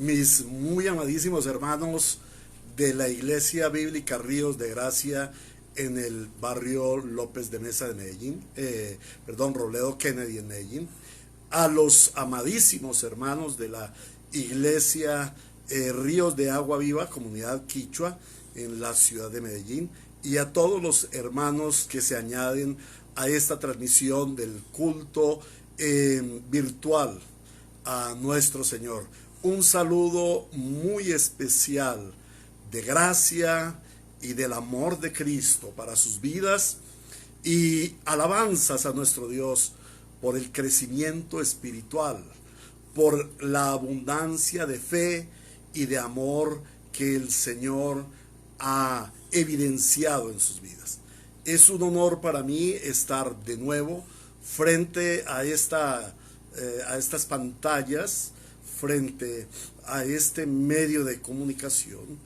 mis muy amadísimos hermanos de la Iglesia Bíblica Ríos de Gracia en el barrio López de Mesa de Medellín, Robledo Kennedy en Medellín, a los amadísimos hermanos de la Iglesia Ríos de Agua Viva, comunidad quichua en la ciudad de Medellín, y a todos los hermanos que se añaden a esta transmisión del culto virtual a nuestro Señor. Un saludo muy especial de gracia y del amor de Cristo para sus vidas, y alabanzas a nuestro Dios por el crecimiento espiritual, por la abundancia de fe y de amor que el Señor ha evidenciado en sus vidas. Es un honor para mí estar de nuevo frente a estas pantallas, frente a este medio de comunicación,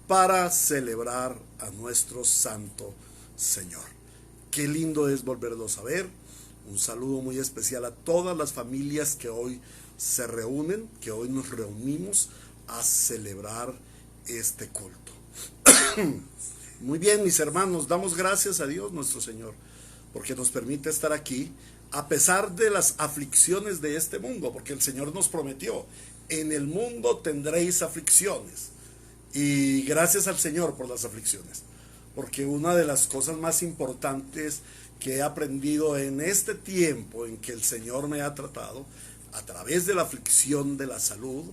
para celebrar a nuestro Santo Señor. Qué lindo es volverlos a ver. Un saludo muy especial a todas las familias que hoy se reúnen, que hoy nos reunimos a celebrar este culto. Muy bien, mis hermanos, damos gracias a Dios nuestro Señor, porque nos permite estar aquí a pesar de las aflicciones de este mundo, porque el Señor nos prometió: en el mundo tendréis aflicciones. Y gracias al Señor por las aflicciones, porque una de las cosas más importantes que he aprendido en este tiempo en que el Señor me ha tratado a través de la aflicción de la salud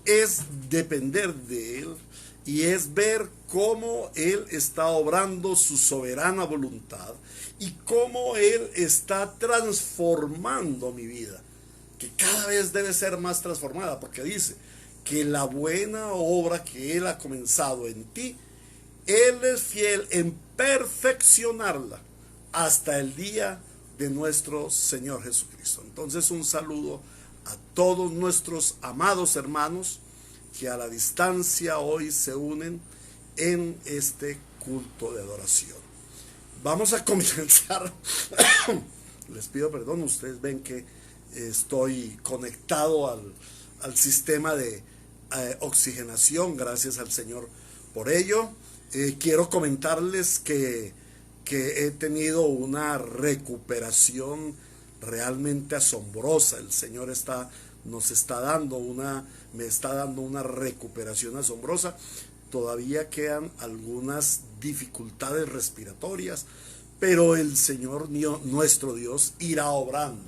es depender de Él, y es ver cómo Él está obrando su soberana voluntad y cómo Él está transformando mi vida, que cada vez debe ser más transformada, porque dice que la buena obra que Él ha comenzado en ti, Él es fiel en perfeccionarla hasta el día de nuestro Señor Jesucristo. Entonces, un saludo a todos nuestros amados hermanos que a la distancia hoy se unen en este culto de adoración. Vamos a comenzar. Les pido perdón, ustedes ven que estoy conectado al sistema de oxigenación, gracias al Señor por ello. Quiero comentarles que he tenido una recuperación realmente asombrosa. El Señor me está dando una recuperación asombrosa. Todavía quedan algunas dificultades respiratorias, pero el Señor nuestro Dios irá obrando.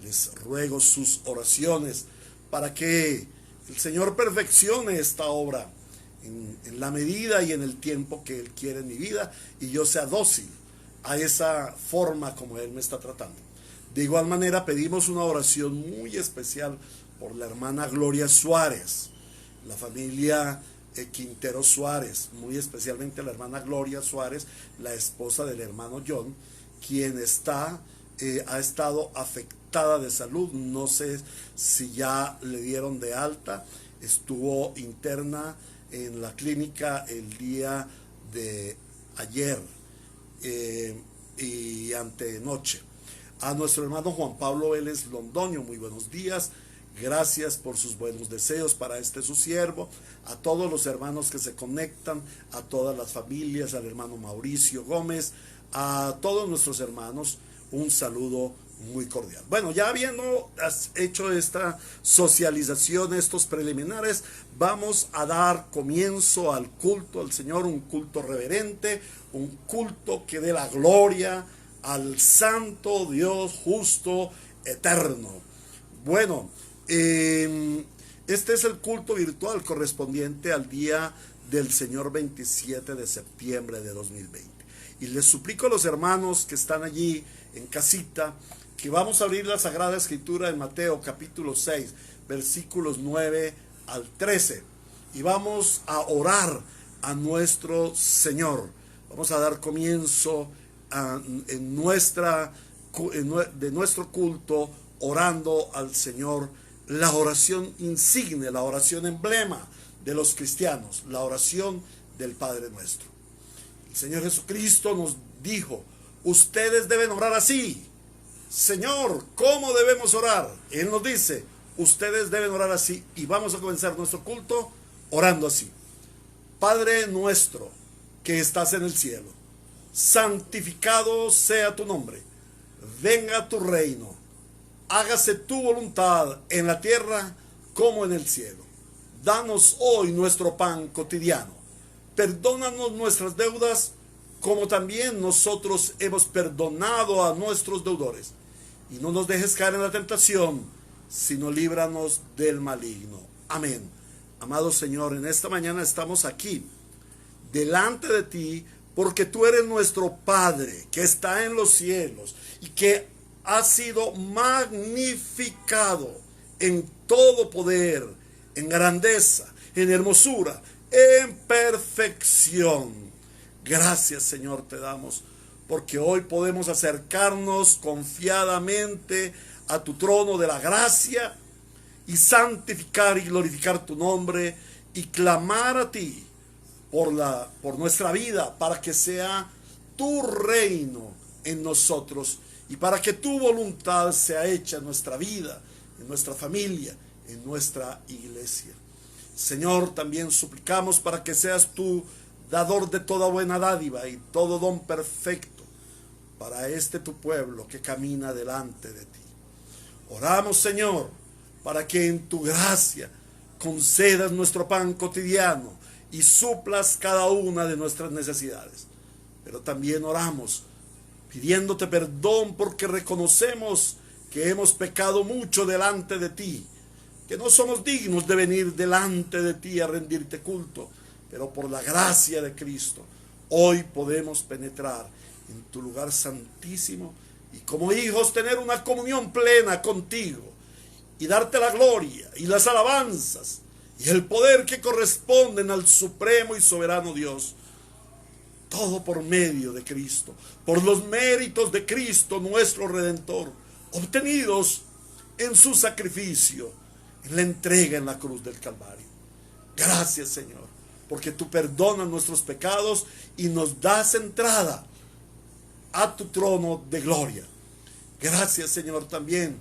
Les ruego sus oraciones para que el Señor perfeccione esta obra en la medida y en el tiempo que Él quiere en mi vida, y yo sea dócil a esa forma como Él me está tratando. De igual manera, pedimos una oración muy especial por la hermana Gloria Suárez, la familia Quintero Suárez, muy especialmente la hermana Gloria Suárez, la esposa del hermano John, quien ha estado afectada de salud. No sé si ya le dieron de alta. Estuvo interna en la clínica el día de ayer y antenoche. A nuestro hermano Juan Pablo Vélez Londoño, muy buenos días. Gracias por sus buenos deseos para su siervo. A todos los hermanos que se conectan, a todas las familias, al hermano Mauricio Gómez, a todos nuestros hermanos, un saludo muy cordial. Bueno, ya habiendo hecho esta socialización, estos preliminares, vamos a dar comienzo al culto al Señor, un culto reverente, un culto que dé la gloria al santo Dios justo, eterno. Bueno, este es el culto virtual correspondiente al día del Señor 27 de septiembre de 2020. Y les suplico a los hermanos que están allí en casita que vamos a abrir la Sagrada Escritura en Mateo capítulo 6, versículos 9 al 13. Y vamos a orar a nuestro Señor. Vamos a dar comienzo de nuestro culto orando al Señor, la oración insigne, la oración emblema de los cristianos, la oración del Padre Nuestro. El Señor Jesucristo nos dijo: ustedes deben orar así. Señor, ¿cómo debemos orar? Él nos dice: ustedes deben orar así y vamos a comenzar nuestro culto orando así. Padre nuestro que estás en el cielo, santificado sea tu nombre, venga tu reino, hágase tu voluntad en la tierra como en el cielo. Danos hoy nuestro pan cotidiano, perdónanos nuestras deudas como también nosotros hemos perdonado a nuestros deudores, y no nos dejes caer en la tentación, sino líbranos del maligno. Amén. Amado Señor, en esta mañana estamos aquí delante de ti porque tú eres nuestro Padre que está en los cielos y que ha sido magnificado en todo poder, en grandeza, en hermosura, en perfección. Gracias, Señor, te damos porque hoy podemos acercarnos confiadamente a tu trono de la gracia y santificar y glorificar tu nombre y clamar a ti por nuestra vida, para que sea tu reino en nosotros y para que tu voluntad sea hecha en nuestra vida, en nuestra familia, en nuestra iglesia. Señor, también suplicamos para que seas tú dador de toda buena dádiva y todo don perfecto para este tu pueblo que camina delante de ti. Oramos, Señor, para que en tu gracia concedas nuestro pan cotidiano y suplas cada una de nuestras necesidades. Pero también oramos pidiéndote perdón porque reconocemos que hemos pecado mucho delante de ti, que no somos dignos de venir delante de ti a rendirte culto, pero por la gracia de Cristo hoy podemos penetrar en tu lugar santísimo y como hijos tener una comunión plena contigo y darte la gloria y las alabanzas y el poder que corresponden al supremo y soberano Dios. Todo por medio de Cristo, por los méritos de Cristo nuestro Redentor, obtenidos en su sacrificio, en la entrega en la cruz del Calvario. Gracias, Señor, porque tú perdonas nuestros pecados y nos das entrada a tu trono de gloria. Gracias, Señor, también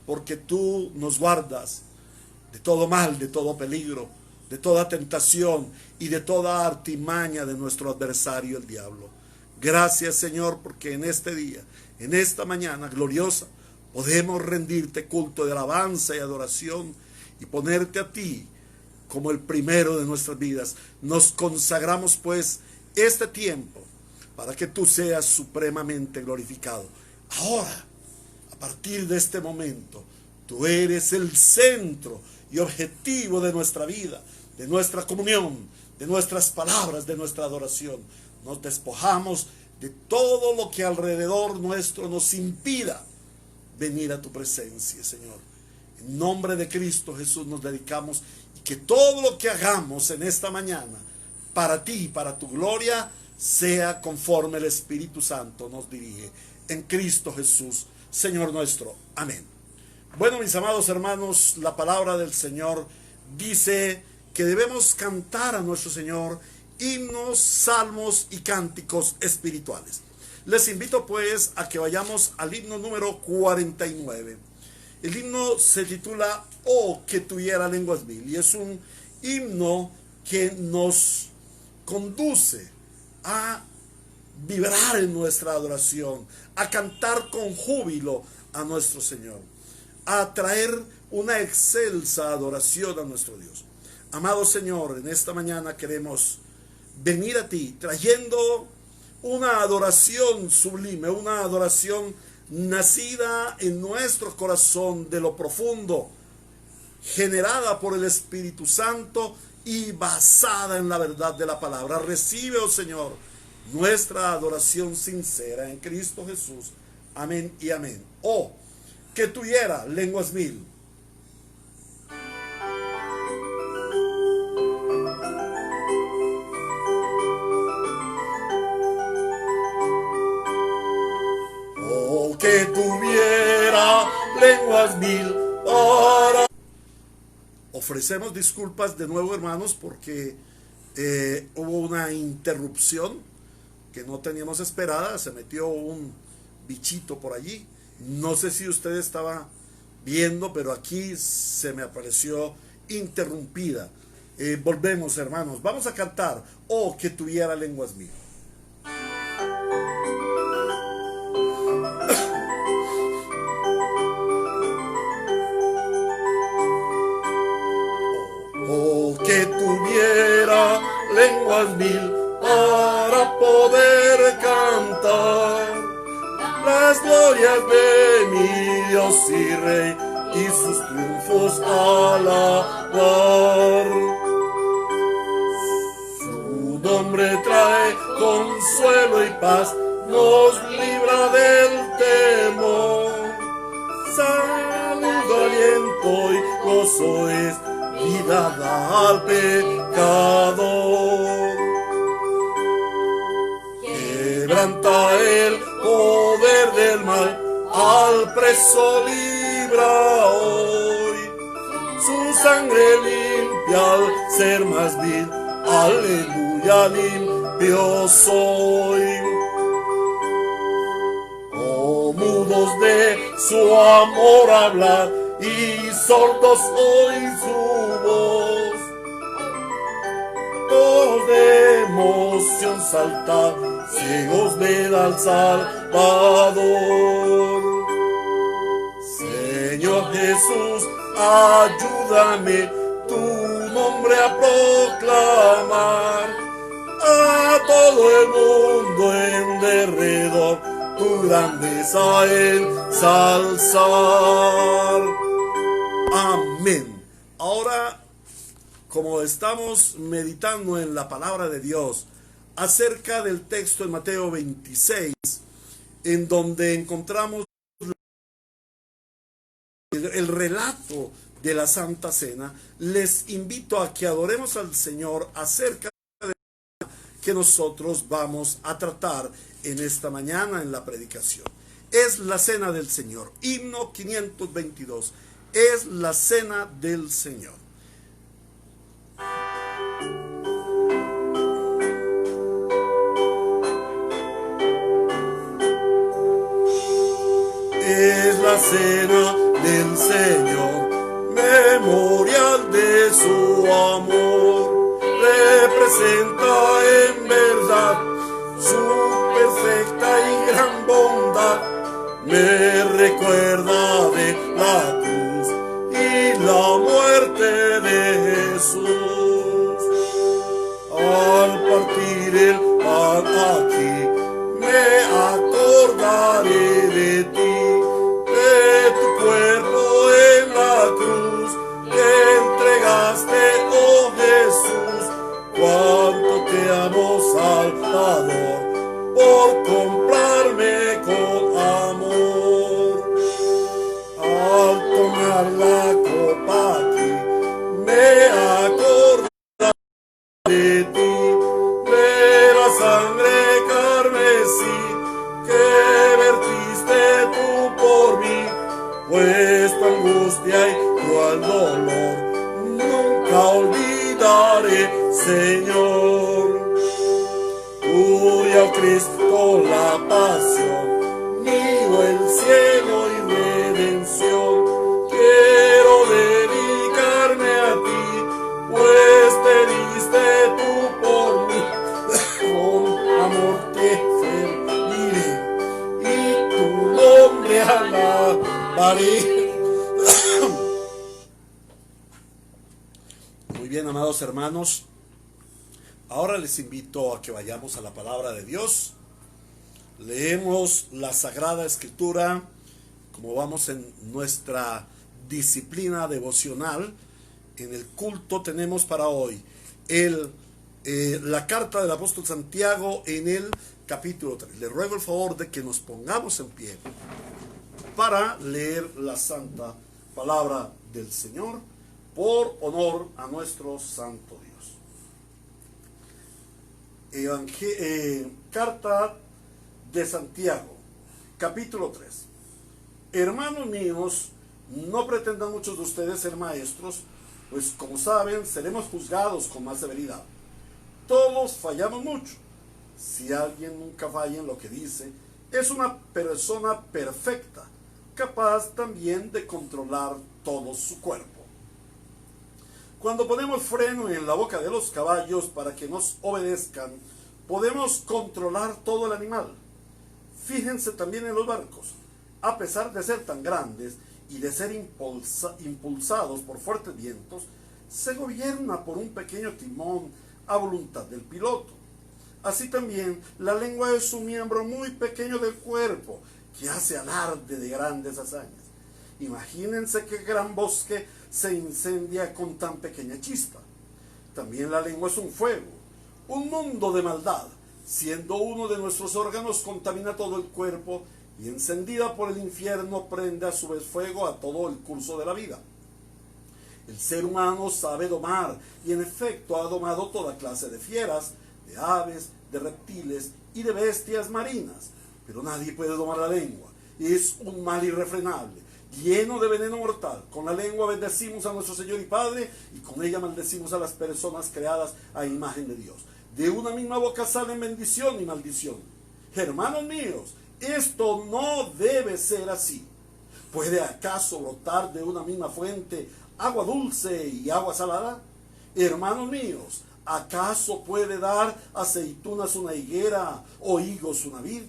porque tú nos guardas de todo mal, de todo peligro, de toda tentación y de toda artimaña de nuestro adversario, el diablo. Gracias, Señor, porque en este día, en esta mañana gloriosa, podemos rendirte culto de alabanza y adoración y ponerte a ti como el primero de nuestras vidas. Nos consagramos, pues, este tiempo para que tú seas supremamente glorificado. Ahora, a partir de este momento, tú eres el centro y objetivo de nuestra vida, de nuestra comunión, de nuestras palabras, de nuestra adoración. Nos despojamos de todo lo que alrededor nuestro nos impida venir a tu presencia, Señor. En nombre de Cristo Jesús nos dedicamos y que todo lo que hagamos en esta mañana para ti, para tu gloria, sea conforme el Espíritu Santo nos dirige. En Cristo Jesús, Señor nuestro. Amén. Bueno, mis amados hermanos, la palabra del Señor dice que debemos cantar a nuestro Señor himnos, salmos y cánticos espirituales. Les invito pues a que vayamos al himno número 49. El himno se titula Oh, que tuviera lenguas mil, y es un himno que nos conduce a vibrar en nuestra adoración, a cantar con júbilo a nuestro Señor, a traer una excelsa adoración a nuestro Dios. Amado Señor, en esta mañana queremos venir a ti trayendo una adoración sublime, una adoración nacida en nuestro corazón de lo profundo, generada por el Espíritu Santo y basada en la verdad de la palabra. Recibe, oh Señor, nuestra adoración sincera en Cristo Jesús. Amén y amén. Oh, que tuviera lenguas mil. Oh, que tuviera lenguas mil para... Ofrecemos disculpas de nuevo, hermanos, porque hubo una interrupción que no teníamos esperada. Se metió un bichito por allí. No sé si usted estaba viendo, pero aquí se me apareció interrumpida. Volvemos, hermanos, vamos a cantar "Oh, que tuviera lenguas mil". Oh, que tuviera lenguas mil para poder cantar las glorias de mi Dios y Rey y sus triunfos alabar. Su nombre trae consuelo y paz, nos libra del temor. Salud, aliento y gozo es, vida da al pecador. Quebranta el poder del mal, al preso libra hoy. Su sangre limpia al ser más vil, aleluya, limpio soy. Oh, mudos de su amor hablar y sordos oí su voz. Todos de emoción saltar, ciegos ver al Salvador. Señor Jesús, ayúdame tu nombre a proclamar a todo el mundo en derredor, tu grandeza ensalzar. Amén. Ahora, como estamos meditando en la palabra de Dios acerca del texto en Mateo 26, en donde encontramos el relato de la Santa Cena, les invito a que adoremos al Señor acerca de que nosotros vamos a tratar en esta mañana en la predicación. Es la Cena del Señor, himno 522, es la Cena del Señor. Es la cena del Señor, memorial de su amor, representa en verdad su perfecta y gran bondad, me recuerda de la cruz y la muerte de Jesús. Al partir el pan aquí, me acordaré de ti, de tu cuerpo en la cruz, que entregaste, oh Jesús. Cuánto te amo, Salvador, por comprarme con amor. Al tomar la copa aquí, me acordaré de ti, de la sangre carmesí que vertiste tú por mí, pues tu angustia y cruel dolor nunca olvidaré, Señor. Tuya, oh Cristo, la pasión, mío el cielo y redención. Quiero dedicarme a ti, pues te diste tú por mí. Con amor te serviré y tu nombre alabaré. Muy bien, amados hermanos, ahora les invito a que vayamos a la palabra de Dios. Leemos la Sagrada Escritura, como vamos en nuestra disciplina devocional. En el culto tenemos para hoy la carta del apóstol Santiago en el capítulo 3. Le ruego el favor de que nos pongamos en pie para leer la santa palabra del Señor por honor a nuestro santo Dios. Carta de Santiago, capítulo 3. Hermanos míos, no pretendan muchos de ustedes ser maestros, pues como saben, seremos juzgados con más severidad. Todos fallamos mucho. Si alguien nunca falla en lo que dice, es una persona perfecta, capaz también de controlar todo su cuerpo. Cuando ponemos freno en la boca de los caballos para que nos obedezcan, podemos controlar todo el animal. Fíjense también en los barcos. A pesar de ser tan grandes y de ser impulsados por fuertes vientos, se gobierna por un pequeño timón a voluntad del piloto. Así también, la lengua es un miembro muy pequeño del cuerpo que hace alarde de grandes hazañas. Imagínense qué gran bosque se incendia con tan pequeña chispa. También la lengua es un fuego, un mundo de maldad, siendo uno de nuestros órganos contamina todo el cuerpo y encendida por el infierno prende a su vez fuego a todo el curso de la vida. El ser humano sabe domar y en efecto ha domado toda clase de fieras, de aves, de reptiles y de bestias marinas, pero nadie puede domar la lengua. Es un mal irrefrenable, lleno de veneno mortal. Con la lengua bendecimos a nuestro Señor y Padre y con ella maldecimos a las personas creadas a imagen de Dios. De una misma boca salen bendición y maldición. Hermanos míos, esto no debe ser así. ¿Puede acaso brotar de una misma fuente agua dulce y agua salada? Hermanos míos, ¿acaso puede dar aceitunas una higuera o higos una vid?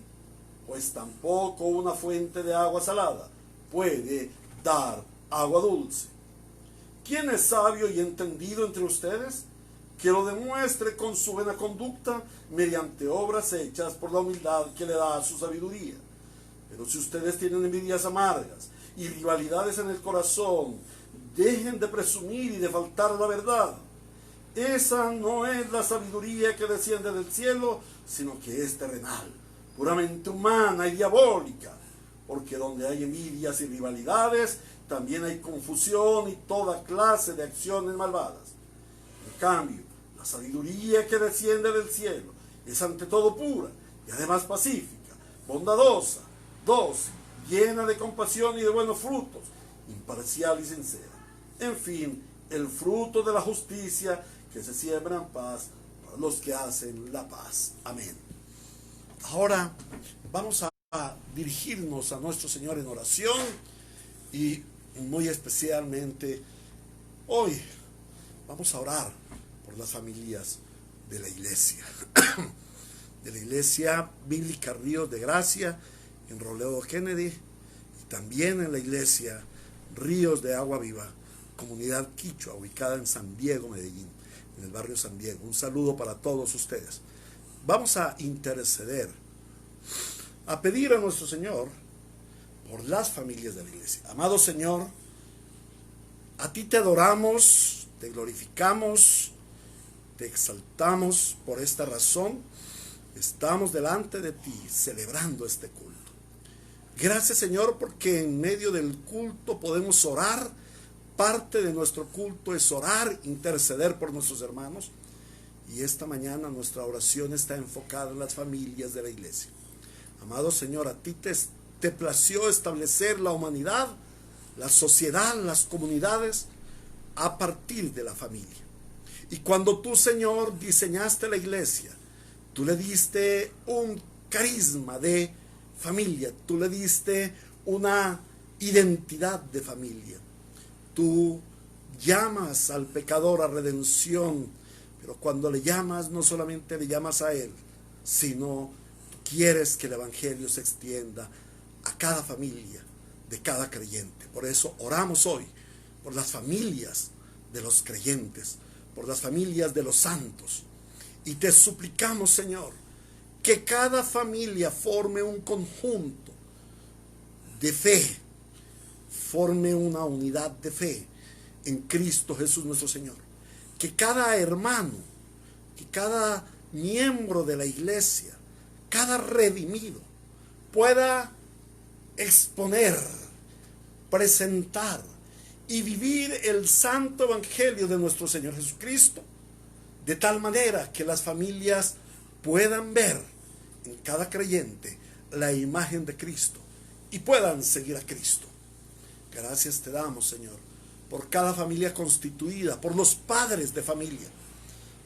Pues tampoco una fuente de agua salada puede dar agua dulce. ¿Quién es sabio y entendido entre ustedes? Que lo demuestre con su buena conducta mediante obras hechas por la humildad que le da su sabiduría. Pero si ustedes tienen envidias amargas y rivalidades en el corazón, dejen de presumir y de faltar a la verdad. Esa no es la sabiduría que desciende del cielo, sino que es terrenal, puramente humana y diabólica. Porque donde hay envidias y rivalidades, también hay confusión y toda clase de acciones malvadas. En cambio, la sabiduría que desciende del cielo es ante todo pura y además pacífica, bondadosa, dócil, llena de compasión y de buenos frutos, imparcial y sincera. En fin, el fruto de la justicia que se siembra en paz para los que hacen la paz. Amén. Ahora vamos a dirigirnos a nuestro Señor en oración y muy especialmente hoy vamos a orar por las familias de la iglesia, de la Iglesia Bíblica Ríos de Gracia en Robledo Kennedy y también en la Iglesia Ríos de Agua Viva, comunidad quichua, ubicada en San Diego, Medellín, en el barrio San Diego. Un saludo para todos ustedes. Vamos a interceder, a pedir a nuestro Señor por las familias de la iglesia. Amado Señor, a ti te adoramos, te glorificamos, te exaltamos. Por esta razón estamos delante de ti celebrando este culto. Gracias, Señor, porque en medio del culto podemos orar. Parte de nuestro culto es orar, interceder por nuestros hermanos. Y esta mañana nuestra oración está enfocada en las familias de la iglesia. Amado Señor, a ti te plació establecer la humanidad, la sociedad, las comunidades a partir de la familia. Y cuando tú, Señor, diseñaste la iglesia, tú le diste un carisma de familia, tú le diste una identidad de familia. Tú llamas al pecador a redención, pero cuando le llamas, no solamente le llamas a él, sino quieres que el evangelio se extienda a cada familia de cada creyente. Por eso oramos hoy por las familias de los creyentes, por las familias de los santos. Y te suplicamos, Señor, que cada familia forme un conjunto de fe, forme una unidad de fe en Cristo Jesús nuestro Señor. Que cada hermano, que cada miembro de la iglesia, cada redimido pueda exponer, presentar y vivir el santo evangelio de nuestro Señor Jesucristo, de tal manera que las familias puedan ver en cada creyente la imagen de Cristo y puedan seguir a Cristo. Gracias te damos, Señor, por cada familia constituida, por los padres de familia,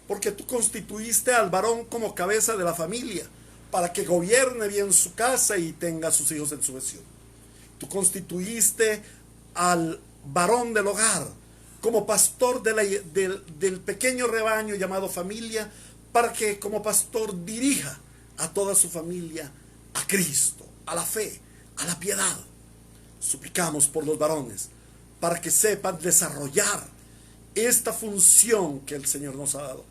porque tú constituiste al varón como cabeza de la familia, para que gobierne bien su casa y tenga a sus hijos en sujeción. Tú constituiste al varón del hogar como pastor del pequeño rebaño llamado familia, para que como pastor dirija a toda su familia a Cristo, a la fe, a la piedad. Suplicamos por los varones para que sepan desarrollar esta función que el Señor nos ha dado.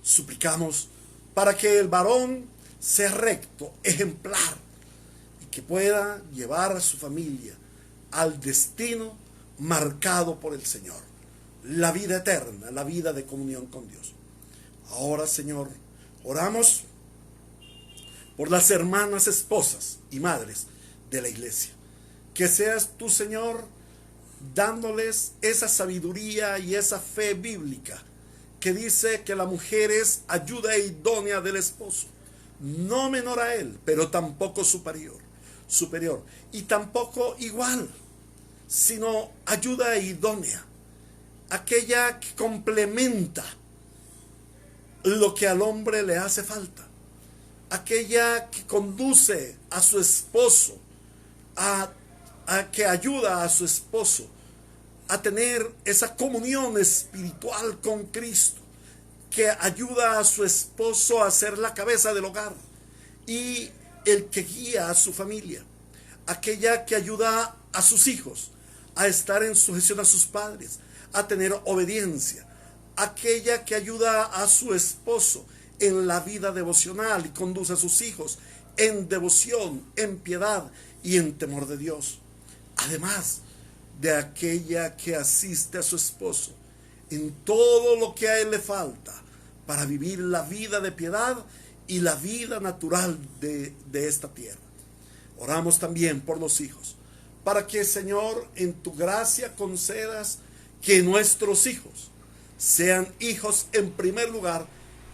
Suplicamos para que el varón sea recto, ejemplar, y que pueda llevar a su familia al destino marcado por el Señor, la vida eterna, la vida de comunión con Dios. Ahora, Señor, oramos por las hermanas esposas y madres de la iglesia. Que seas tú, Señor, dándoles esa sabiduría y esa fe bíblica que dice que la mujer es ayuda idónea del esposo, no menor a él, pero tampoco superior, y tampoco igual, sino ayuda idónea, aquella que complementa lo que al hombre le hace falta, aquella que conduce a su esposo, a que ayuda a su esposo a tener esa comunión espiritual con Cristo, que ayuda a su esposo a ser la cabeza del hogar y el que guía a su familia, aquella que ayuda a sus hijos a estar en sujeción a sus padres, a tener obediencia, aquella que ayuda a su esposo en la vida devocional y conduce a sus hijos en devoción, en piedad y en temor de Dios. Además de aquella que asiste a su esposo en todo lo que a él le falta para vivir la vida de piedad y la vida natural de esta tierra. Oramos también por los hijos, para que, Señor, en tu gracia concedas que nuestros hijos sean hijos en primer lugar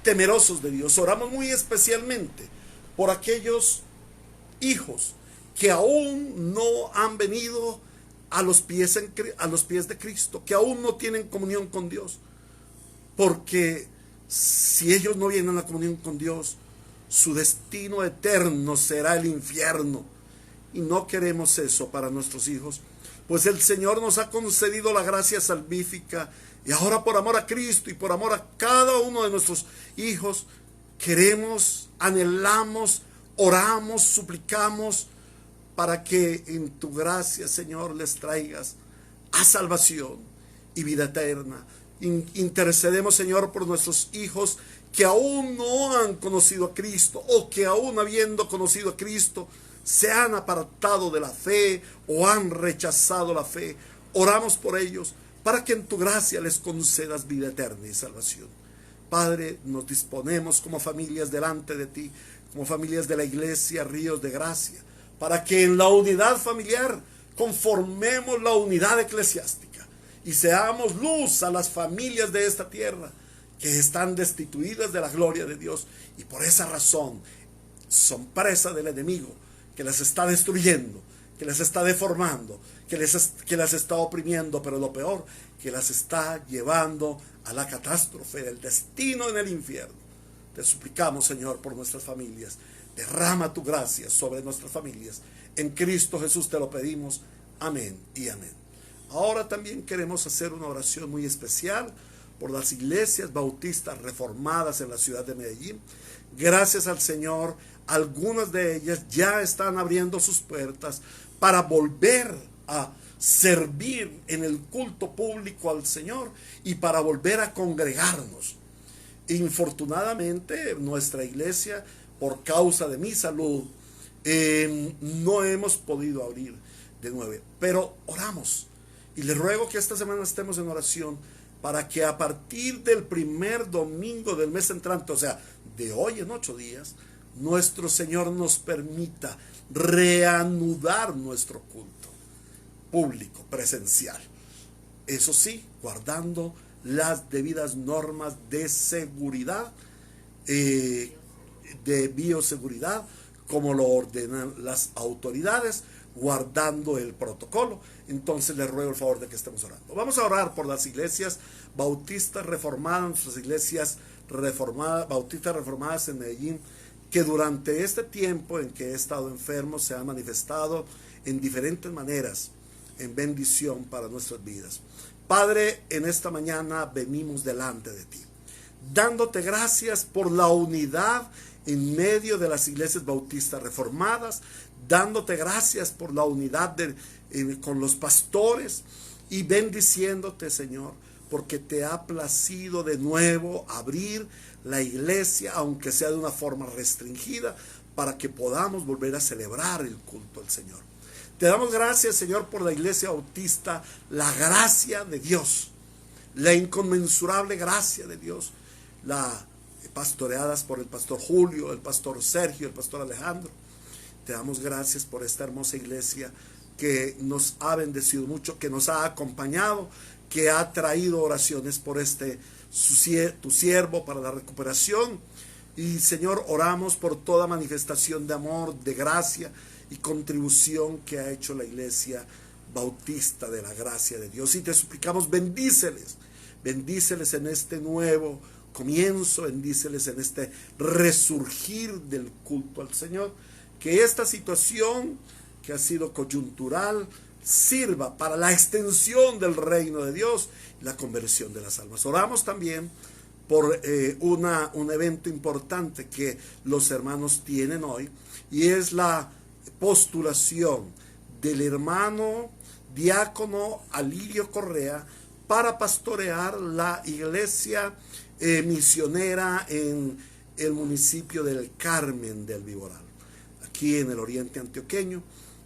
temerosos de Dios. Oramos muy especialmente por aquellos hijos que aún no han venido a los pies de Cristo, que aún no tienen comunión con Dios, porque si ellos no vienen a la comunión con Dios, su destino eterno será el infierno, y no queremos eso para nuestros hijos, pues el Señor nos ha concedido la gracia salvífica, y ahora por amor a Cristo y por amor a cada uno de nuestros hijos, queremos, anhelamos, oramos, suplicamos para que en tu gracia, Señor, les traigas a salvación y vida eterna. Intercedemos, Señor, por nuestros hijos que aún no han conocido a Cristo, o que aún habiendo conocido a Cristo se han apartado de la fe o han rechazado la fe. Oramos por ellos para que en tu gracia les concedas vida eterna y salvación. Padre, nos disponemos como familias delante de ti, como familias de la iglesia Ríos de Gracia, para que en la unidad familiar conformemos la unidad eclesiástica y seamos luz a las familias de esta tierra que están destituidas de la gloria de Dios, y por esa razón son presa del enemigo, que las está destruyendo, que las está deformando, que las está oprimiendo, pero lo peor, que las está llevando a la catástrofe, del destino en el infierno. Te suplicamos, Señor, por nuestras familias. Derrama tu gracia sobre nuestras familias. En Cristo Jesús te lo pedimos. Amén y amén. Ahora también queremos hacer una oración muy especial por las iglesias bautistas reformadas en la ciudad de Medellín. Gracias al Señor, algunas de ellas ya están abriendo sus puertas para volver a servir en el culto público al Señor y para volver a congregarnos. Infortunadamente, nuestra iglesia, por causa de mi salud, no hemos podido abrir de nuevo, pero oramos y le ruego que esta semana estemos en oración para que a partir del primer domingo del mes entrante, o sea, de hoy en 8 días, nuestro Señor nos permita reanudar nuestro culto público, presencial. Eso sí, guardando las debidas normas de seguridad, de bioseguridad, como lo ordenan las autoridades, guardando el protocolo. Entonces les ruego el favor de que estemos orando. Vamos a orar por las iglesias bautistas reformadas, nuestras iglesias bautistas reformadas en Medellín, que durante este tiempo en que he estado enfermo se han manifestado en diferentes maneras en bendición para nuestras vidas. Padre, en esta mañana venimos delante de ti, dándote gracias por la unidad en medio de las iglesias bautistas reformadas, dándote gracias por la unidad con los pastores y bendiciéndote, Señor, porque te ha placido de nuevo abrir la iglesia, aunque sea de una forma restringida, para que podamos volver a celebrar el culto al Señor. Te damos gracias, Señor, por la iglesia bautista, la gracia de Dios, la inconmensurable gracia de Dios, pastoreadas por el pastor Julio, el pastor Sergio, el pastor Alejandro. Te damos gracias por esta hermosa iglesia que nos ha bendecido mucho, que nos ha acompañado, que ha traído oraciones por tu siervo para la recuperación. Y Señor, oramos por toda manifestación de amor, de gracia y contribución que ha hecho la iglesia bautista de la gracia de Dios. Y te suplicamos, bendíceles en este nuevo comienzo, bendíceles en este resurgir del culto al Señor. Que esta situación que ha sido coyuntural sirva para la extensión del reino de Dios y la conversión de las almas. Oramos también por un evento importante que los hermanos tienen hoy, y es la postulación del hermano diácono Alirio Correa para pastorear la iglesia misionera en el municipio del Carmen del Viboral, aquí en el oriente antioqueño.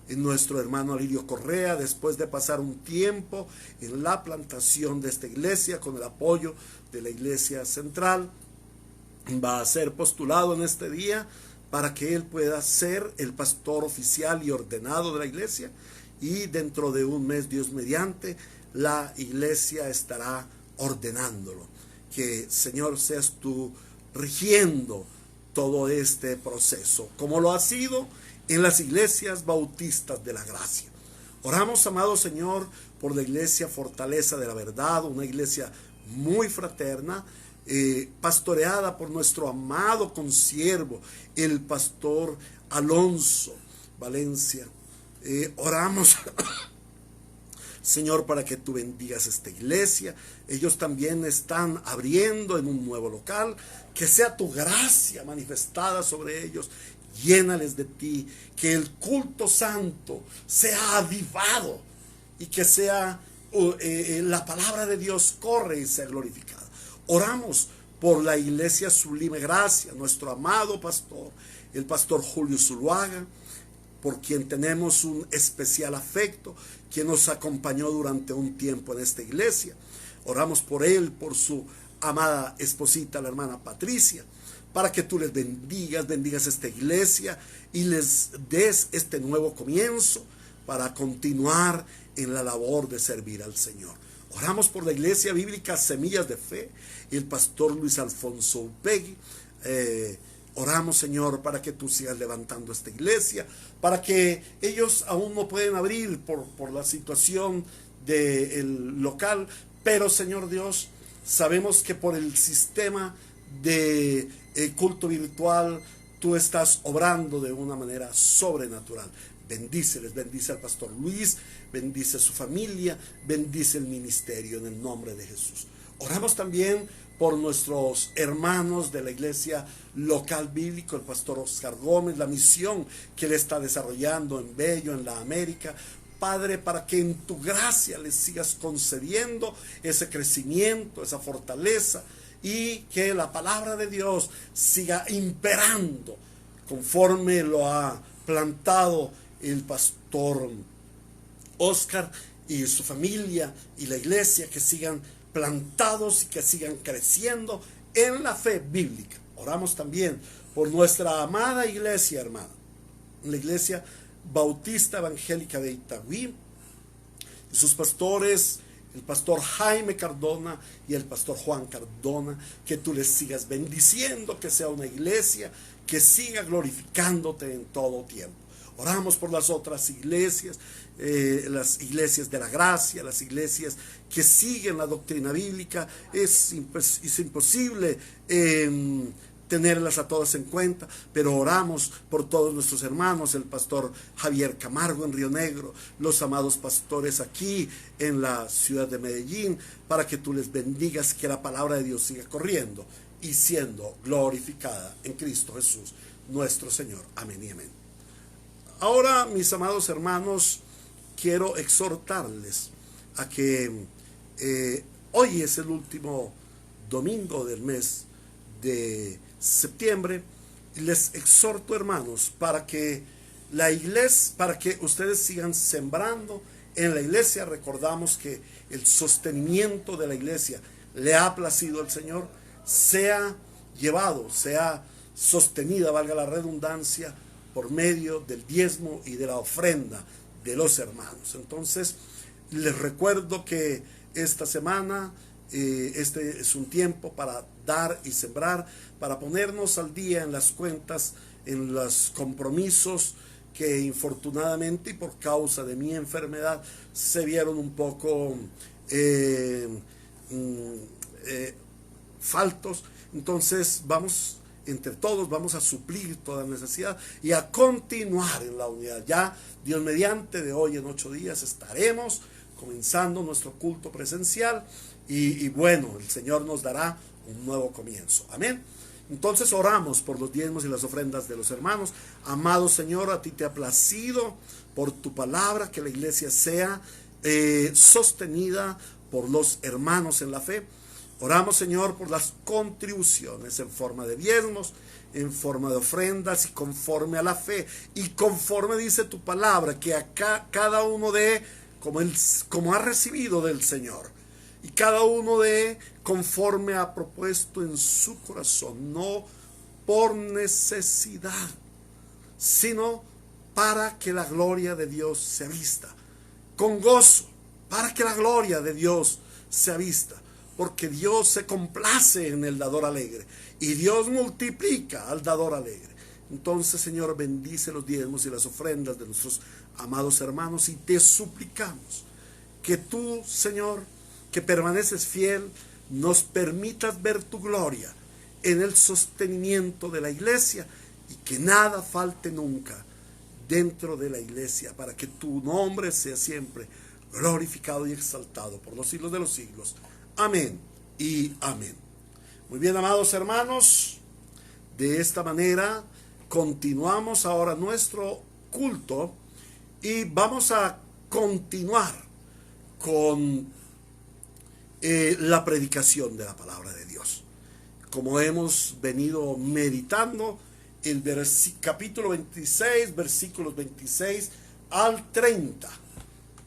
Nuestro hermano Alirio Correa, después de pasar un tiempo en la plantación de esta iglesia con el apoyo de la iglesia central, va a ser postulado en este día para que él pueda ser el pastor oficial y ordenado de la iglesia, y dentro de un mes, Dios mediante, la iglesia estará ordenándolo. Que, Señor, seas tú rigiendo todo este proceso, como lo ha sido en las iglesias bautistas de la gracia. Oramos, amado Señor, por la iglesia Fortaleza de la Verdad, una iglesia muy fraterna, pastoreada por nuestro amado consiervo, el pastor Alonso Valencia. Oramos, Señor, para que tú bendigas esta iglesia. Ellos también están abriendo en un nuevo local. Que sea tu gracia manifestada sobre ellos. Llénales de ti, que el culto santo sea avivado y que sea la palabra de Dios corre y sea glorificada. Oramos por la iglesia Sublime Gracia, nuestro amado pastor, el pastor Julio Zuluaga, por quien tenemos un especial afecto, quien nos acompañó durante un tiempo en esta iglesia. Oramos por él, por su amada esposita, la hermana Patricia, para que tú les bendigas esta iglesia y les des este nuevo comienzo para continuar en la labor de servir al Señor. Oramos por la iglesia bíblica Semillas de Fe y el pastor Luis Alfonso Upegui. Oramos, Señor, para que tú sigas levantando esta iglesia, para que ellos aún no pueden abrir por la situación del local, pero, Señor Dios, sabemos que por el sistema de culto virtual tú estás obrando de una manera sobrenatural. Bendíceles, bendice al pastor Luis, bendice a su familia, bendice el ministerio en el nombre de Jesús. Oramos también por nuestros hermanos de la iglesia local bíblico, el pastor Oscar Gómez, la misión que él está desarrollando en Bello, en la América. Padre, para que en tu gracia les sigas concediendo ese crecimiento, esa fortaleza, y que la palabra de Dios siga imperando conforme lo ha plantado el pastor Oscar y su familia y la iglesia, que sigan plantados y que sigan creciendo en la fe bíblica. Oramos también por nuestra amada iglesia, hermana, la iglesia Bautista Evangélica de Itagüí, y sus pastores, el pastor Jaime Cardona y el pastor Juan Cardona, que tú les sigas bendiciendo, que sea una iglesia que siga glorificándote en todo tiempo. Oramos por las otras iglesias, las iglesias de la gracia, las iglesias que siguen la doctrina bíblica. Es imposible tenerlas a todas en cuenta, pero oramos por todos nuestros hermanos, el pastor Javier Camargo en Río Negro, los amados pastores aquí en la ciudad de Medellín, para que tú les bendigas, que la palabra de Dios siga corriendo y siendo glorificada en Cristo Jesús, nuestro Señor. Amén y amén. Ahora, mis amados hermanos, quiero exhortarles a que hoy es el último domingo del mes de septiembre. Les exhorto, hermanos, para que la iglesia, para que ustedes sigan sembrando en la iglesia. Recordamos que el sostenimiento de la iglesia le ha placido al Señor, sea llevado, sea sostenida, valga la redundancia, por medio del diezmo y de la ofrenda de los hermanos. Entonces, les recuerdo que esta semana este es un tiempo para dar y sembrar, para ponernos al día en las cuentas, en los compromisos que infortunadamente y por causa de mi enfermedad se vieron un poco faltos. Entonces entre todos vamos a suplir toda necesidad y a continuar en la unidad. Ya Dios mediante, de hoy en 8 días estaremos comenzando nuestro culto presencial y bueno, el Señor nos dará un nuevo comienzo. Amén. Entonces oramos por los diezmos y las ofrendas de los hermanos. Amado Señor, a ti te ha placido por tu palabra que la iglesia sea sostenida por los hermanos en la fe. Oramos, Señor, por las contribuciones en forma de diezmos, en forma de ofrendas y conforme a la fe. Y conforme dice tu palabra, que acá cada uno dé como ha recibido del Señor. Y cada uno dé conforme ha propuesto en su corazón, no por necesidad, sino para que la gloria de Dios sea vista. Con gozo, para que la gloria de Dios sea vista. Porque Dios se complace en el dador alegre y Dios multiplica al dador alegre. Entonces, Señor, bendice los diezmos y las ofrendas de nuestros amados hermanos y te suplicamos que tú, Señor, que permaneces fiel, nos permitas ver tu gloria en el sostenimiento de la iglesia y que nada falte nunca dentro de la iglesia, para que tu nombre sea siempre glorificado y exaltado por los siglos de los siglos. Amén y amén. Muy bien, amados hermanos, de esta manera continuamos ahora nuestro culto y vamos a continuar con la predicación de la palabra de Dios. Como hemos venido meditando, el capítulo 26, versículos 26 al 30.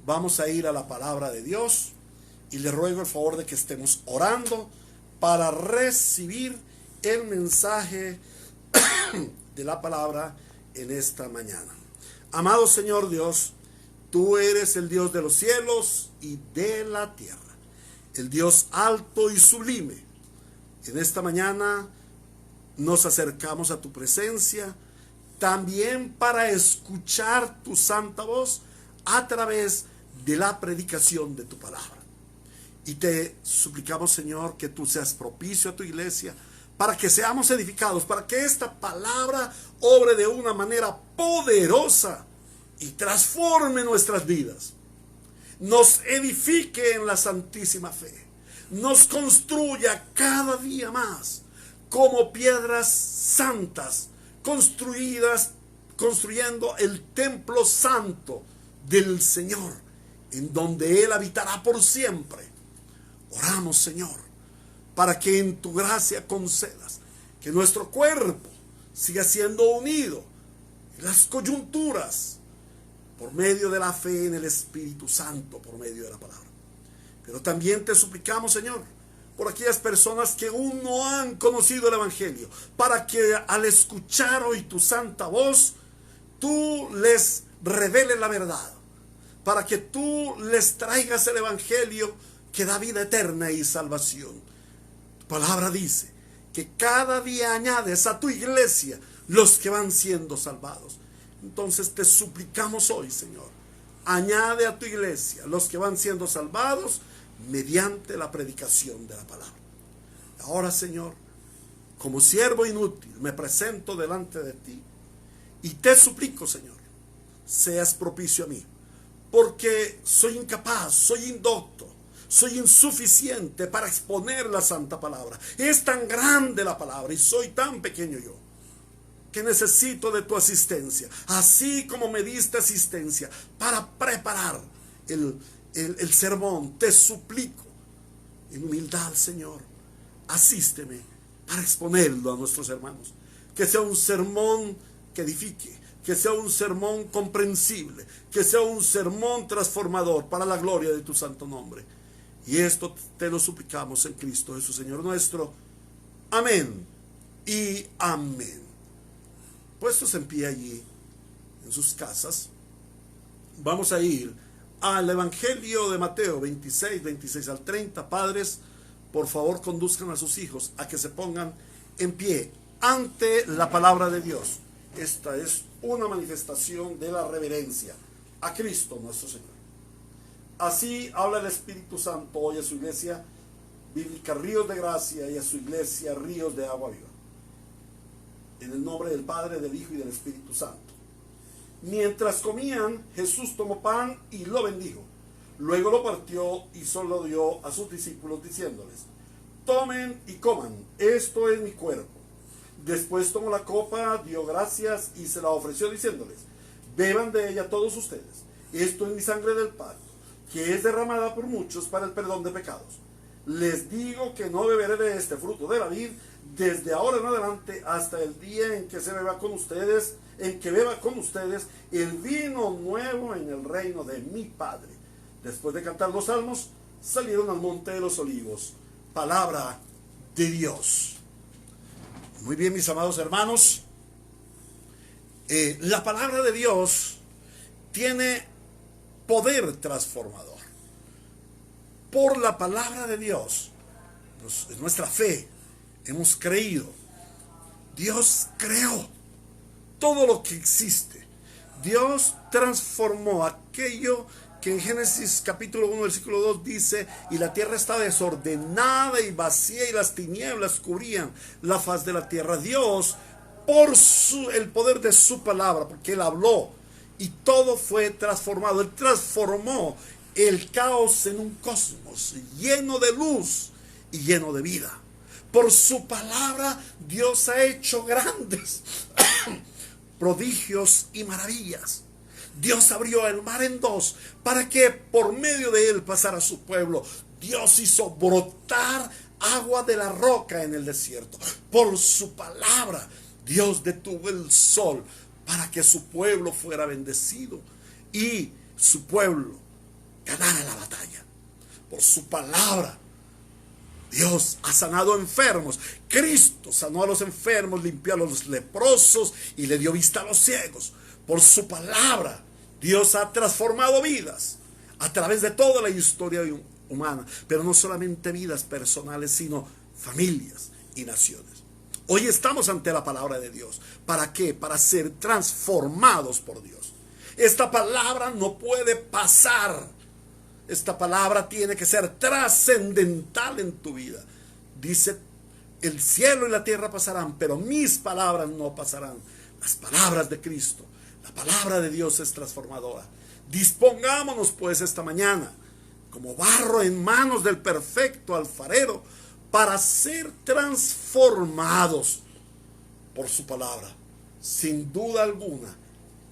Vamos a ir a la palabra de Dios. Y le ruego el favor de que estemos orando para recibir el mensaje de la palabra en esta mañana. Amado Señor Dios, tú eres el Dios de los cielos y de la tierra, el Dios alto y sublime. En esta mañana nos acercamos a tu presencia también para escuchar tu santa voz a través de la predicación de tu palabra. Y te suplicamos, Señor, que tú seas propicio a tu iglesia para que seamos edificados, para que esta palabra obre de una manera poderosa y transforme nuestras vidas. Nos edifique en la santísima fe. Nos construya cada día más como piedras santas, construyendo el templo santo del Señor, en donde Él habitará por siempre. Oramos, Señor, para que en tu gracia concedas que nuestro cuerpo siga siendo unido en las coyunturas por medio de la fe en el Espíritu Santo, por medio de la palabra. Pero también te suplicamos, Señor, por aquellas personas que aún no han conocido el Evangelio, para que al escuchar hoy tu santa voz, tú les reveles la verdad, para que tú les traigas el Evangelio que da vida eterna y salvación. Tu palabra dice que cada día añades a tu iglesia los que van siendo salvados. Entonces te suplicamos hoy, Señor, añade a tu iglesia los que van siendo salvados mediante la predicación de la palabra. Ahora, Señor, como siervo inútil, me presento delante de ti y te suplico, Señor, seas propicio a mí, porque soy incapaz, soy indocto, soy insuficiente para exponer la santa palabra. Es tan grande la palabra y soy tan pequeño yo, que necesito de tu asistencia, así como me diste asistencia para preparar el sermón. Te suplico en humildad, Señor, asísteme para exponerlo a nuestros hermanos, que sea un sermón que edifique, que sea un sermón comprensible, que sea un sermón transformador para la gloria de tu santo nombre. Y esto te lo suplicamos en Cristo Jesús, Señor nuestro. Amén y amén. Puestos en pie allí, en sus casas, vamos a ir al Evangelio de Mateo 26 al 30. Padres, por favor, conduzcan a sus hijos a que se pongan en pie ante la palabra de Dios. Esta es una manifestación de la reverencia a Cristo nuestro Señor. Así habla el Espíritu Santo hoy a su iglesia bíblica Ríos de Gracia y a su iglesia Ríos de Agua Viva. En el nombre del Padre, del Hijo y del Espíritu Santo. Mientras comían, Jesús tomó pan y lo bendijo. Luego lo partió y solo dio a sus discípulos diciéndoles: tomen y coman, esto es mi cuerpo. Después tomó la copa, dio gracias y se la ofreció diciéndoles: beban de ella todos ustedes, esto es mi sangre del pacto, que es derramada por muchos para el perdón de pecados. Les digo que no beberé de este fruto de la vid desde ahora en adelante hasta el día en que beba con ustedes el vino nuevo en el reino de mi Padre. Después de cantar los salmos, salieron al monte de los olivos. Palabra de Dios. Muy bien, mis amados hermanos, la palabra de Dios tiene poder transformador. Por la palabra de Dios, es nuestra fe, hemos creído. Dios creó todo lo que existe. Dios transformó aquello que en Génesis capítulo 1 versículo 2 dice: y la tierra estaba desordenada y vacía y las tinieblas cubrían la faz de la tierra. Dios, por el poder de su palabra, porque Él habló y todo fue transformado. Él transformó el caos en un cosmos lleno de luz y lleno de vida. Por su palabra Dios ha hecho grandes prodigios y maravillas. Dios abrió el mar en dos para que por medio de él pasara su pueblo. Dios hizo brotar agua de la roca en el desierto. Por su palabra Dios detuvo el sol para que su pueblo fuera bendecido y su pueblo ganara la batalla. Por su palabra Dios ha sanado enfermos. Cristo sanó a los enfermos, limpió a los leprosos y le dio vista a los ciegos. Por su palabra Dios ha transformado vidas a través de toda la historia humana, pero no solamente vidas personales, sino familias y naciones. Hoy estamos ante la palabra de Dios. ¿Para qué? Para ser transformados por Dios. Esta palabra no puede pasar. Esta palabra tiene que ser trascendental en tu vida. Dice: el cielo y la tierra pasarán, pero mis palabras no pasarán. Las palabras de Cristo, la palabra de Dios es transformadora. Dispongámonos pues esta mañana como barro en manos del perfecto alfarero para ser transformados por su palabra. Sin duda alguna,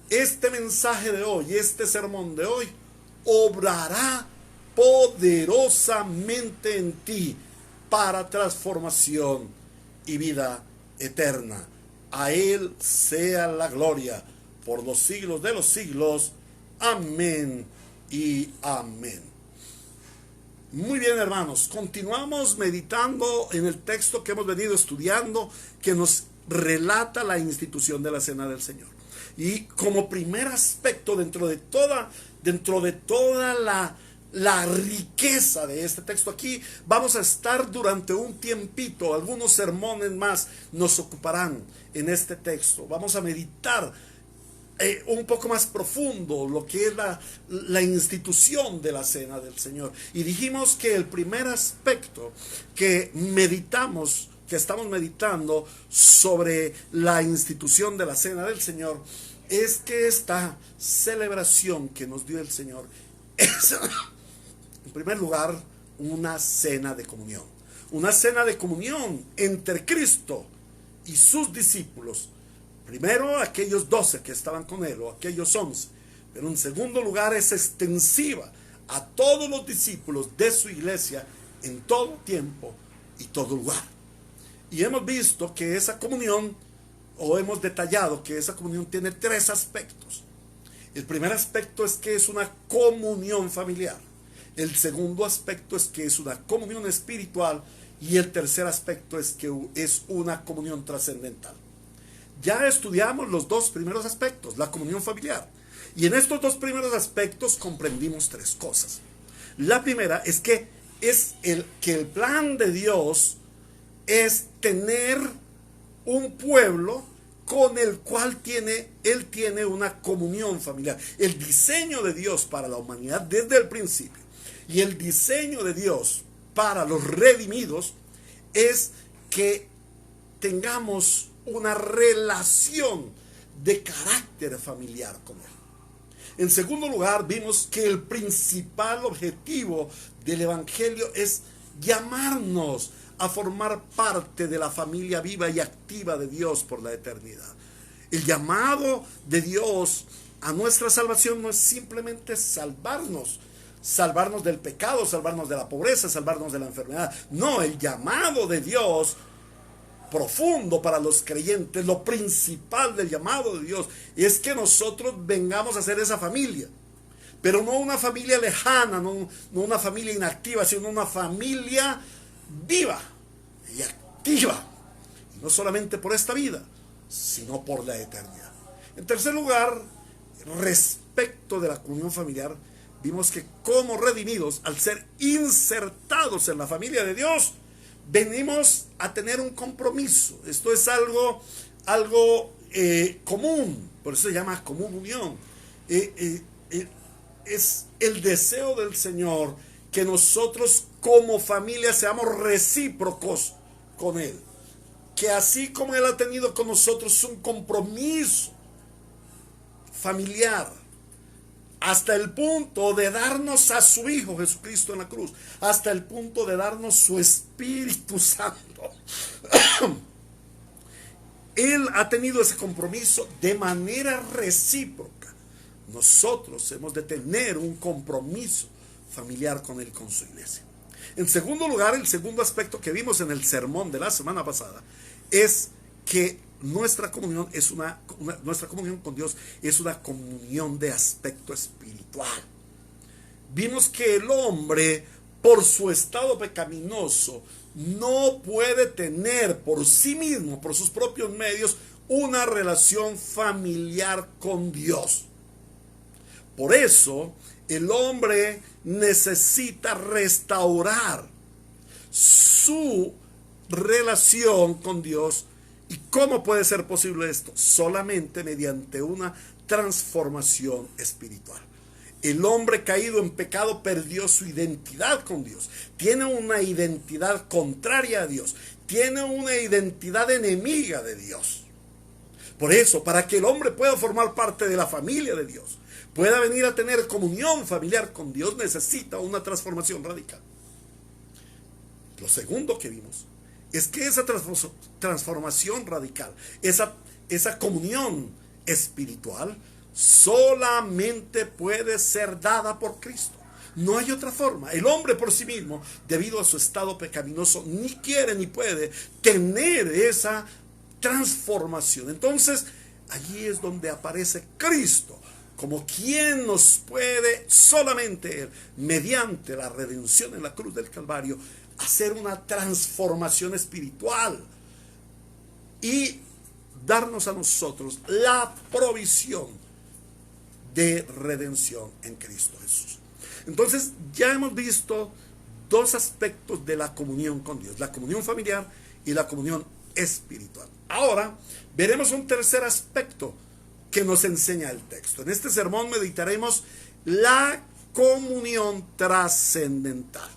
este mensaje de hoy, este sermón de hoy, obrará poderosamente en ti para transformación y vida eterna. A Él sea la gloria por los siglos de los siglos. Amén y amén. Muy bien, hermanos, continuamos meditando en el texto que hemos venido estudiando, que nos relata la institución de la Cena del Señor. Y como primer aspecto dentro de toda la riqueza de este texto, aquí vamos a estar durante un tiempito. Algunos sermones más nos ocuparán en este texto. Vamos a meditar un poco más profundo lo que es la institución de la Cena del Señor. Y dijimos que el primer aspecto que meditamos, que estamos meditando sobre la institución de la Cena del Señor es que esta celebración que nos dio el Señor es, en primer lugar, una cena de comunión. Una cena de comunión entre Cristo y sus discípulos. Primero, aquellos 12 que estaban con él, o aquellos 11. Pero en segundo lugar, es extensiva a todos los discípulos de su iglesia en todo tiempo y todo lugar. Y hemos visto que esa comunión, o hemos detallado que esa comunión tiene 3 aspectos. El primer aspecto es que es una comunión familiar. El segundo aspecto es que es una comunión espiritual. Y el tercer aspecto es que es una comunión trascendental. Ya estudiamos los 2 primeros aspectos, la comunión familiar. Y en estos 2 primeros aspectos comprendimos 3 cosas. La primera es que el plan de Dios es tener un pueblo con el cual Él tiene una comunión familiar. El diseño de Dios para la humanidad desde el principio y el diseño de Dios para los redimidos es que tengamos una relación de carácter familiar con Él. En segundo lugar, vimos que el principal objetivo del Evangelio es llamarnos a formar parte de la familia viva y activa de Dios por la eternidad. El llamado de Dios a nuestra salvación no es simplemente salvarnos del pecado, salvarnos de la pobreza, salvarnos de la enfermedad. No, el llamado de Dios profundo para los creyentes, lo principal del llamado de Dios es que nosotros vengamos a ser esa familia, pero no una familia lejana, no una familia inactiva, sino una familia viva y activa, y no solamente por esta vida, sino por la eternidad. En tercer lugar, respecto de la comunión familiar, vimos que como redimidos, al ser insertados en la familia de Dios, venimos a tener un compromiso. Esto es algo común, por eso se llama comunión. Es el deseo del Señor que nosotros como familia seamos recíprocos con Él, que así como Él ha tenido con nosotros un compromiso familiar, hasta el punto de darnos a su Hijo Jesucristo en la cruz, hasta el punto de darnos su Espíritu Santo. Él ha tenido ese compromiso de manera recíproca. Nosotros hemos de tener un compromiso familiar con Él, con su iglesia. En segundo lugar, el segundo aspecto que vimos en el sermón de la semana pasada es que nuestra comunión nuestra comunión con Dios es una comunión de aspecto espiritual. Vimos que el hombre, por su estado pecaminoso, no puede tener por sí mismo, por sus propios medios, una relación familiar con Dios. Por eso, el hombre necesita restaurar su relación con Dios. ¿Y cómo puede ser posible esto? Solamente mediante una transformación espiritual. El hombre caído en pecado perdió su identidad con Dios. Tiene una identidad contraria a Dios. Tiene una identidad enemiga de Dios. Por eso, para que el hombre pueda formar parte de la familia de Dios, pueda venir a tener comunión familiar con Dios, necesita una transformación radical. Lo segundo que vimos es que esa transformación radical, esa comunión espiritual, solamente puede ser dada por Cristo. No hay otra forma. El hombre por sí mismo, debido a su estado pecaminoso, ni quiere ni puede tener esa transformación. Entonces, allí es donde aparece Cristo, como quien nos puede, solamente Él, mediante la redención en la cruz del Calvario, hacer una transformación espiritual y darnos a nosotros la provisión de redención en Cristo Jesús. Entonces ya hemos visto 2 aspectos de la comunión con Dios, la comunión familiar y la comunión espiritual. Ahora veremos un tercer aspecto que nos enseña el texto. En este sermón meditaremos la comunión trascendental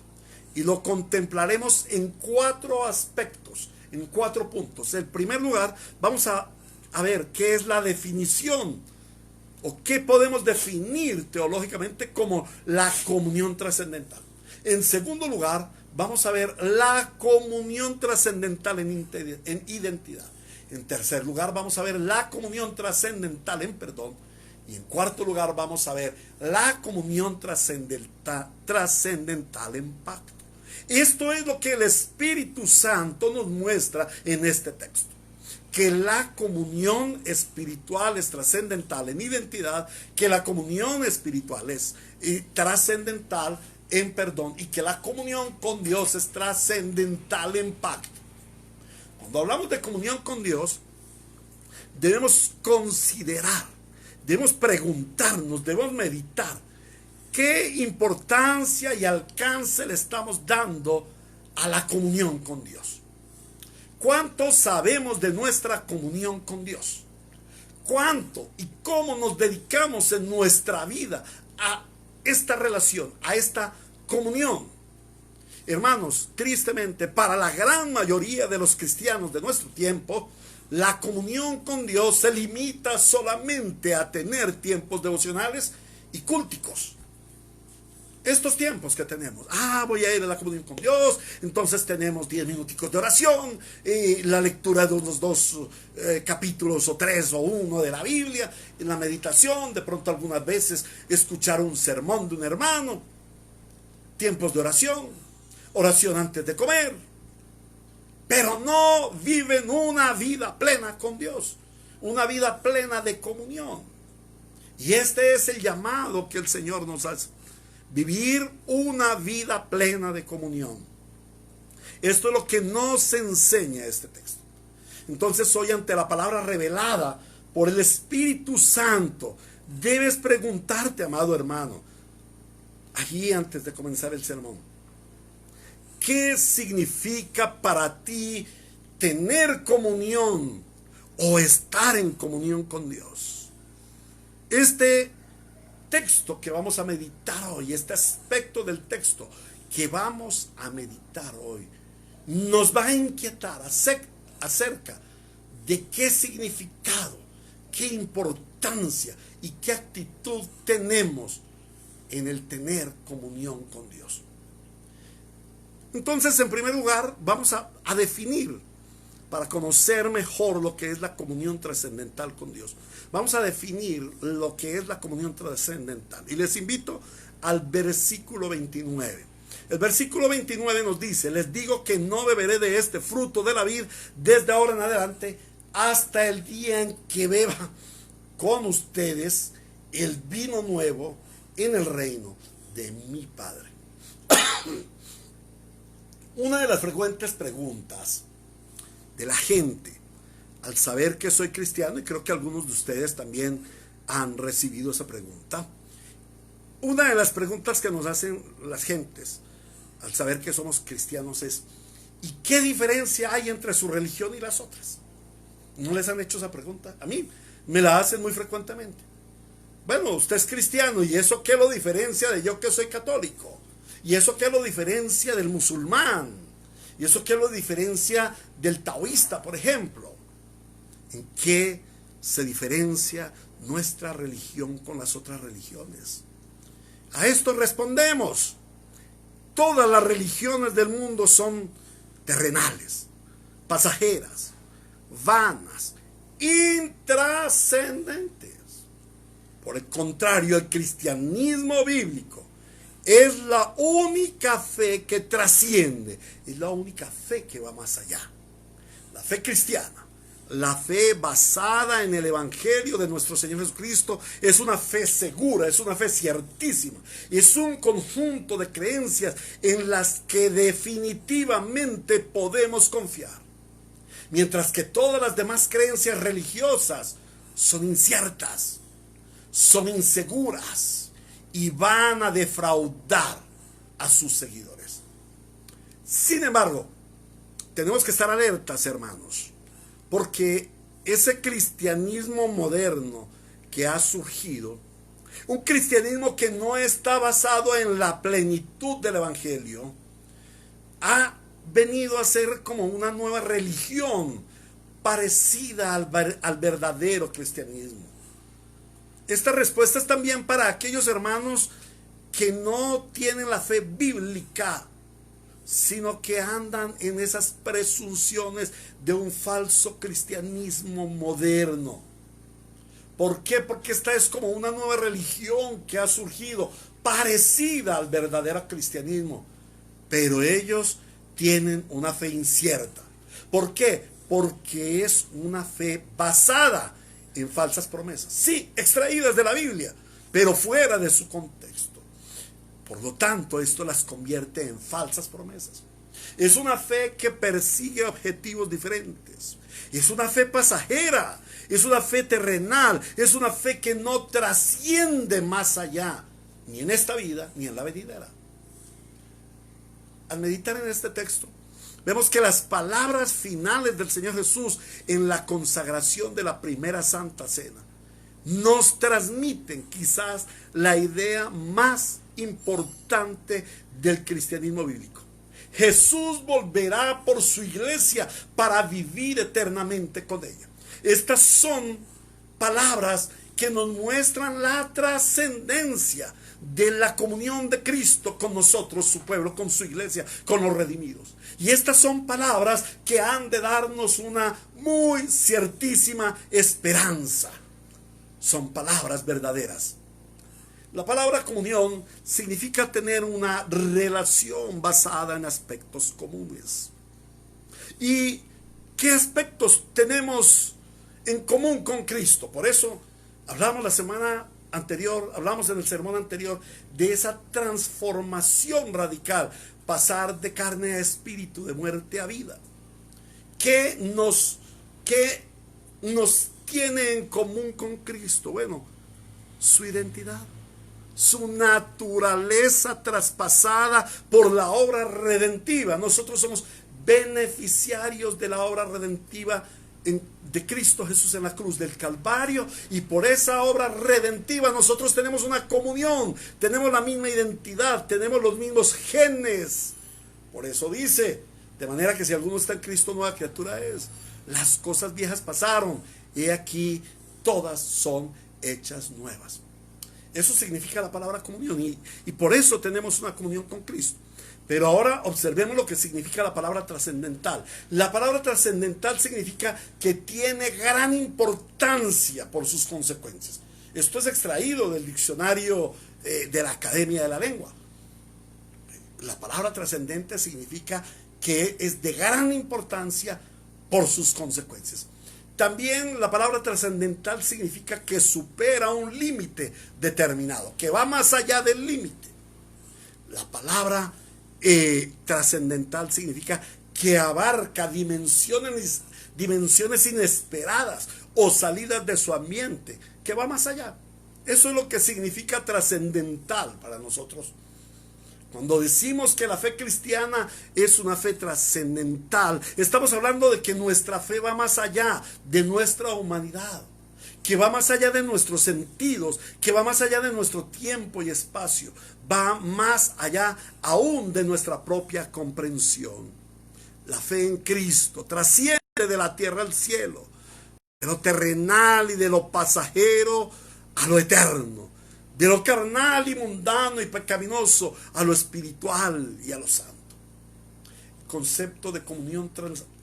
y lo contemplaremos en 4 aspectos. en 4 puntos. En primer lugar, vamos a ver qué es la definición o qué podemos definir teológicamente como la comunión trascendental. En segundo lugar, vamos a ver la comunión trascendental en identidad. En tercer lugar, vamos a ver la comunión trascendental en perdón. Y en cuarto lugar, vamos a ver la comunión trascendental en pacto. Esto es lo que el Espíritu Santo nos muestra en este texto. Que la comunión espiritual es trascendental en identidad, que la comunión espiritual es trascendental en perdón y que la comunión con Dios es trascendental en pacto. Cuando hablamos de comunión con Dios, debemos considerar, debemos preguntarnos, debemos meditar qué importancia y alcance le estamos dando a la comunión con Dios. ¿Cuánto sabemos de nuestra comunión con Dios? ¿Cuánto y cómo nos dedicamos en nuestra vida a esta relación, a esta comunión? Hermanos, tristemente, para la gran mayoría de los cristianos de nuestro tiempo, la comunión con Dios se limita solamente a tener tiempos devocionales y cúlticos. Estos tiempos que tenemos, voy a ir a la comunión con Dios, entonces tenemos 10 minuticos de oración, la lectura de unos 2 capítulos o 3 o 1 de la Biblia, en la meditación, de pronto algunas veces escuchar un sermón de un hermano, tiempos de oración, oración antes de comer, pero no viven una vida plena con Dios, una vida plena de comunión. Y este es el llamado que el Señor nos hace. Vivir una vida plena de comunión. Esto es lo que nos enseña este texto. Entonces hoy, ante la palabra revelada por el Espíritu Santo, debes preguntarte, amado hermano, allí antes de comenzar el sermón, ¿qué significa para ti tener comunión o estar en comunión con Dios? Este texto que vamos a meditar hoy, este aspecto del texto que vamos a meditar hoy, nos va a inquietar acerca de qué significado, qué importancia y qué actitud tenemos en el tener comunión con Dios. Entonces, en primer lugar, vamos a definir, para conocer mejor lo que es la comunión trascendental con Dios. Vamos a definir lo que es la comunión trascendental. Y les invito al versículo 29. El versículo 29 nos dice: les digo que no beberé de este fruto de la vid desde ahora en adelante hasta el día en que beba con ustedes el vino nuevo en el reino de mi Padre. Una de las frecuentes preguntas de la gente al saber que soy cristiano, y creo que algunos de ustedes también han recibido esa pregunta, una de las preguntas que nos hacen las gentes al saber que somos cristianos es: ¿y qué diferencia hay entre su religión y las otras? ¿No les han hecho esa pregunta? A mí me la hacen muy frecuentemente. Bueno, usted es cristiano, ¿y eso qué lo diferencia de yo que soy católico? ¿Y eso qué lo diferencia del musulmán? ¿Y eso qué lo diferencia del taoísta, por ejemplo? ¿En qué se diferencia nuestra religión con las otras religiones? A esto respondemos: todas las religiones del mundo son terrenales, pasajeras, vanas, intrascendentes. Por el contrario, el cristianismo bíblico es la única fe que trasciende, es la única fe que va más allá. La fe cristiana, la fe basada en el Evangelio de nuestro Señor Jesucristo, es una fe segura, es una fe ciertísima, es un conjunto de creencias en las que definitivamente podemos confiar. Mientras que todas las demás creencias religiosas son inciertas, son inseguras y van a defraudar a sus seguidores. Sin embargo, tenemos que estar alertas, hermanos, porque ese cristianismo moderno que ha surgido, un cristianismo que no está basado en la plenitud del Evangelio, ha venido a ser como una nueva religión parecida al verdadero cristianismo. Esta respuesta es también para aquellos hermanos que no tienen la fe bíblica, sino que andan en esas presunciones de un falso cristianismo moderno. ¿Por qué? Porque esta es como una nueva religión que ha surgido, parecida al verdadero cristianismo, pero ellos tienen una fe incierta. ¿Por qué? Porque es una fe basada en falsas promesas, sí, extraídas de la Biblia, pero fuera de su contexto. Por lo tanto, esto las convierte en falsas promesas. Es una fe que persigue objetivos diferentes. Es una fe pasajera, es una fe terrenal, es una fe que no trasciende más allá, ni en esta vida, ni en la venidera. Al meditar en este texto, vemos que las palabras finales del Señor Jesús en la consagración de la primera Santa Cena nos transmiten quizás la idea más importante del cristianismo bíblico. Jesús volverá por su iglesia para vivir eternamente con ella. Estas son palabras que nos muestran la trascendencia de la comunión de Cristo con nosotros, su pueblo, con su iglesia, con los redimidos. Y estas son palabras que han de darnos una muy ciertísima esperanza. Son palabras verdaderas. La palabra comunión significa tener una relación basada en aspectos comunes. ¿Y qué aspectos tenemos en común con Cristo? Por eso hablamos la semana anterior, hablamos en el sermón anterior de esa transformación radical, pasar de carne a espíritu, de muerte a vida. ¿Qué nos tiene en común con Cristo? Bueno, su identidad, su naturaleza traspasada por la obra redentiva. Nosotros somos beneficiarios de la obra redentiva de Cristo Jesús en la cruz del Calvario, y por esa obra redentiva nosotros tenemos una comunión, tenemos la misma identidad, tenemos los mismos genes. Por eso dice, de manera que si alguno está en Cristo, nueva criatura es. Las cosas viejas pasaron, he aquí todas son hechas nuevas. Eso significa la palabra comunión, y por eso tenemos una comunión con Cristo. Pero ahora observemos lo que significa la palabra trascendental. La palabra trascendental significa que tiene gran importancia por sus consecuencias. Esto es extraído del diccionario de la Academia de la Lengua. La palabra trascendente significa que es de gran importancia por sus consecuencias. También la palabra trascendental significa que supera un límite determinado, que va más allá del límite. La palabra trascendental significa que abarca dimensiones inesperadas o salidas de su ambiente, que va más allá. Eso es lo que significa trascendental para nosotros. Cuando decimos que la fe cristiana es una fe trascendental, estamos hablando de que nuestra fe va más allá de nuestra humanidad, que va más allá de nuestros sentidos, que va más allá de nuestro tiempo y espacio, va más allá aún de nuestra propia comprensión. La fe en Cristo trasciende de la tierra al cielo, de lo terrenal y de lo pasajero a lo eterno, de lo carnal y mundano y pecaminoso a lo espiritual y a lo santo. El concepto de comunión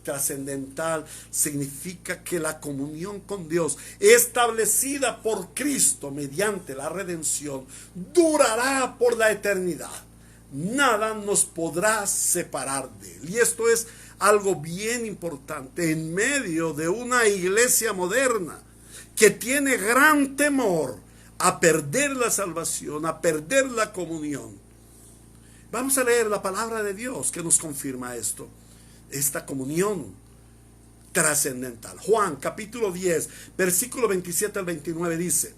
trascendental significa que la comunión con Dios, establecida por Cristo mediante la redención, durará por la eternidad. Nada nos podrá separar de Él. Y esto es algo bien importante en medio de una iglesia moderna que tiene gran temor a perder la salvación, a perder la comunión. Vamos a leer la palabra de Dios que nos confirma esto, esta comunión trascendental. Juan capítulo 10, versículo 27 al 29 dice: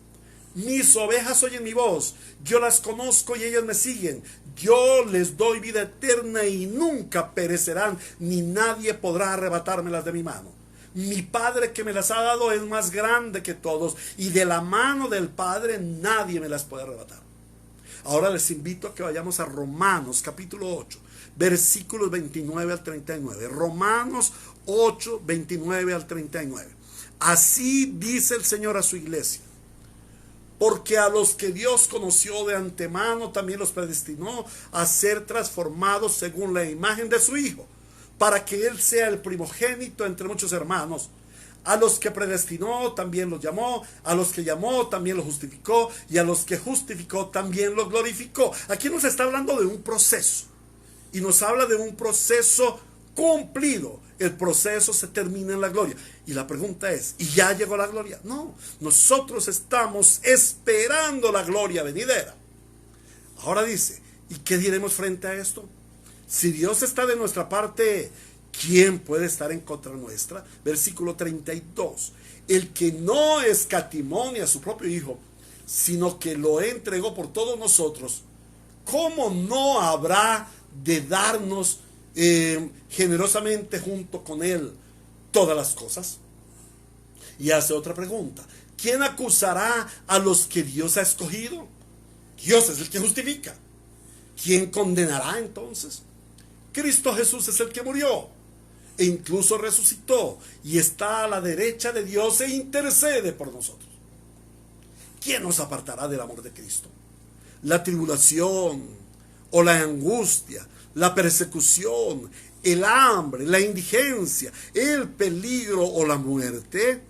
mis ovejas oyen mi voz, yo las conozco y ellas me siguen. Yo les doy vida eterna y nunca perecerán, ni nadie podrá arrebatármelas de mi mano. Mi Padre que me las ha dado es más grande que todos, y de la mano del Padre nadie me las puede arrebatar. Ahora les invito a que vayamos a Romanos capítulo 8, versículos 29 al 39. Romanos 8, 29 al 39. Así dice el Señor a su iglesia: porque a los que Dios conoció de antemano también los predestinó a ser transformados según la imagen de su Hijo, para que Él sea el primogénito entre muchos hermanos. A los que predestinó también los llamó, a los que llamó también los justificó, y a los que justificó también los glorificó. Aquí nos está hablando de un proceso, y nos habla de un proceso cumplido. El proceso se termina en la gloria. Y la pregunta es, ¿y ya llegó la gloria? No, nosotros estamos esperando la gloria venidera. Ahora dice, ¿y qué diremos frente a esto? Si Dios está de nuestra parte, ¿quién puede estar en contra nuestra? Versículo 32. El que no escatimó ni a su propio Hijo, sino que lo entregó por todos nosotros, ¿cómo no habrá de darnos generosamente junto con Él todas las cosas? Y hace otra pregunta: ¿quién acusará a los que Dios ha escogido? Dios es el que justifica. ¿Quién condenará entonces? Cristo Jesús es el que murió e incluso resucitó y está a la derecha de Dios e intercede por nosotros. ¿Quién nos apartará del amor de Cristo? La tribulación o la angustia, la persecución, el hambre, la indigencia, el peligro o la muerte.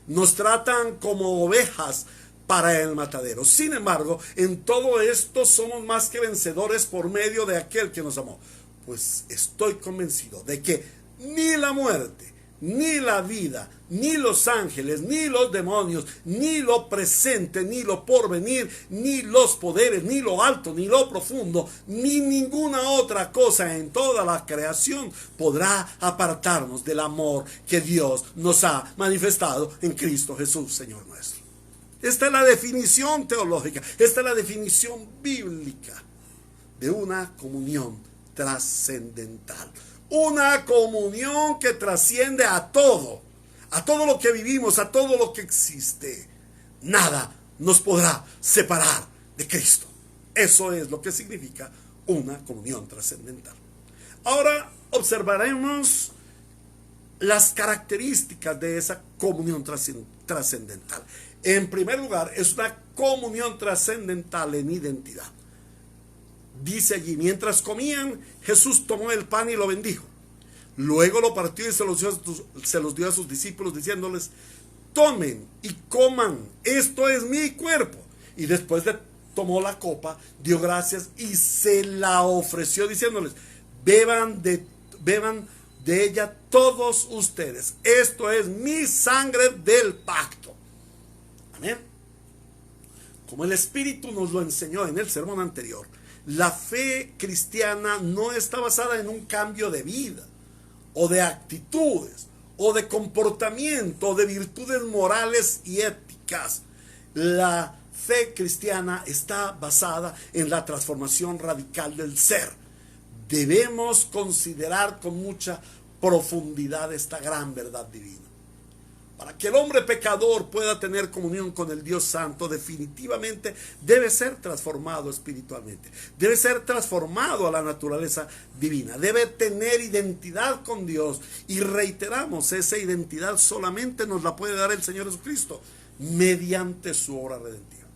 Nos tratan como ovejas para el matadero. Sin embargo, en todo esto somos más que vencedores por medio de aquel que nos amó. Pues estoy convencido de que ni la muerte, ni la vida, ni los ángeles, ni los demonios, ni lo presente, ni lo porvenir, ni los poderes, ni lo alto, ni lo profundo, ni ninguna otra cosa en toda la creación podrá apartarnos del amor que Dios nos ha manifestado en Cristo Jesús, Señor nuestro. Esta es la definición teológica, esta es la definición bíblica de una comunión trascendental. Una comunión que trasciende a todo lo que vivimos, a todo lo que existe. Nada nos podrá separar de Cristo. Eso es lo que significa una comunión trascendental. Ahora observaremos las características de esa comunión trascendental. En primer lugar, es una comunión trascendental en identidad. Dice allí: mientras comían, Jesús tomó el pan y lo bendijo. Luego lo partió y se los dio a sus discípulos, diciéndoles: tomen y coman, esto es mi cuerpo. Y después tomó la copa, dio gracias y se la ofreció, diciéndoles: beban de ella todos ustedes. Esto es mi sangre del pacto. Amén. Como el Espíritu nos lo enseñó en el sermón anterior, la fe cristiana no está basada en un cambio de vida, o de actitudes, o de comportamiento, o de virtudes morales y éticas. La fe cristiana está basada en la transformación radical del ser. Debemos considerar con mucha profundidad esta gran verdad divina. Para que el hombre pecador pueda tener comunión con el Dios Santo, definitivamente debe ser transformado espiritualmente. Debe ser transformado a la naturaleza divina. Debe tener identidad con Dios. Y reiteramos, esa identidad solamente nos la puede dar el Señor Jesucristo mediante su obra redentiva.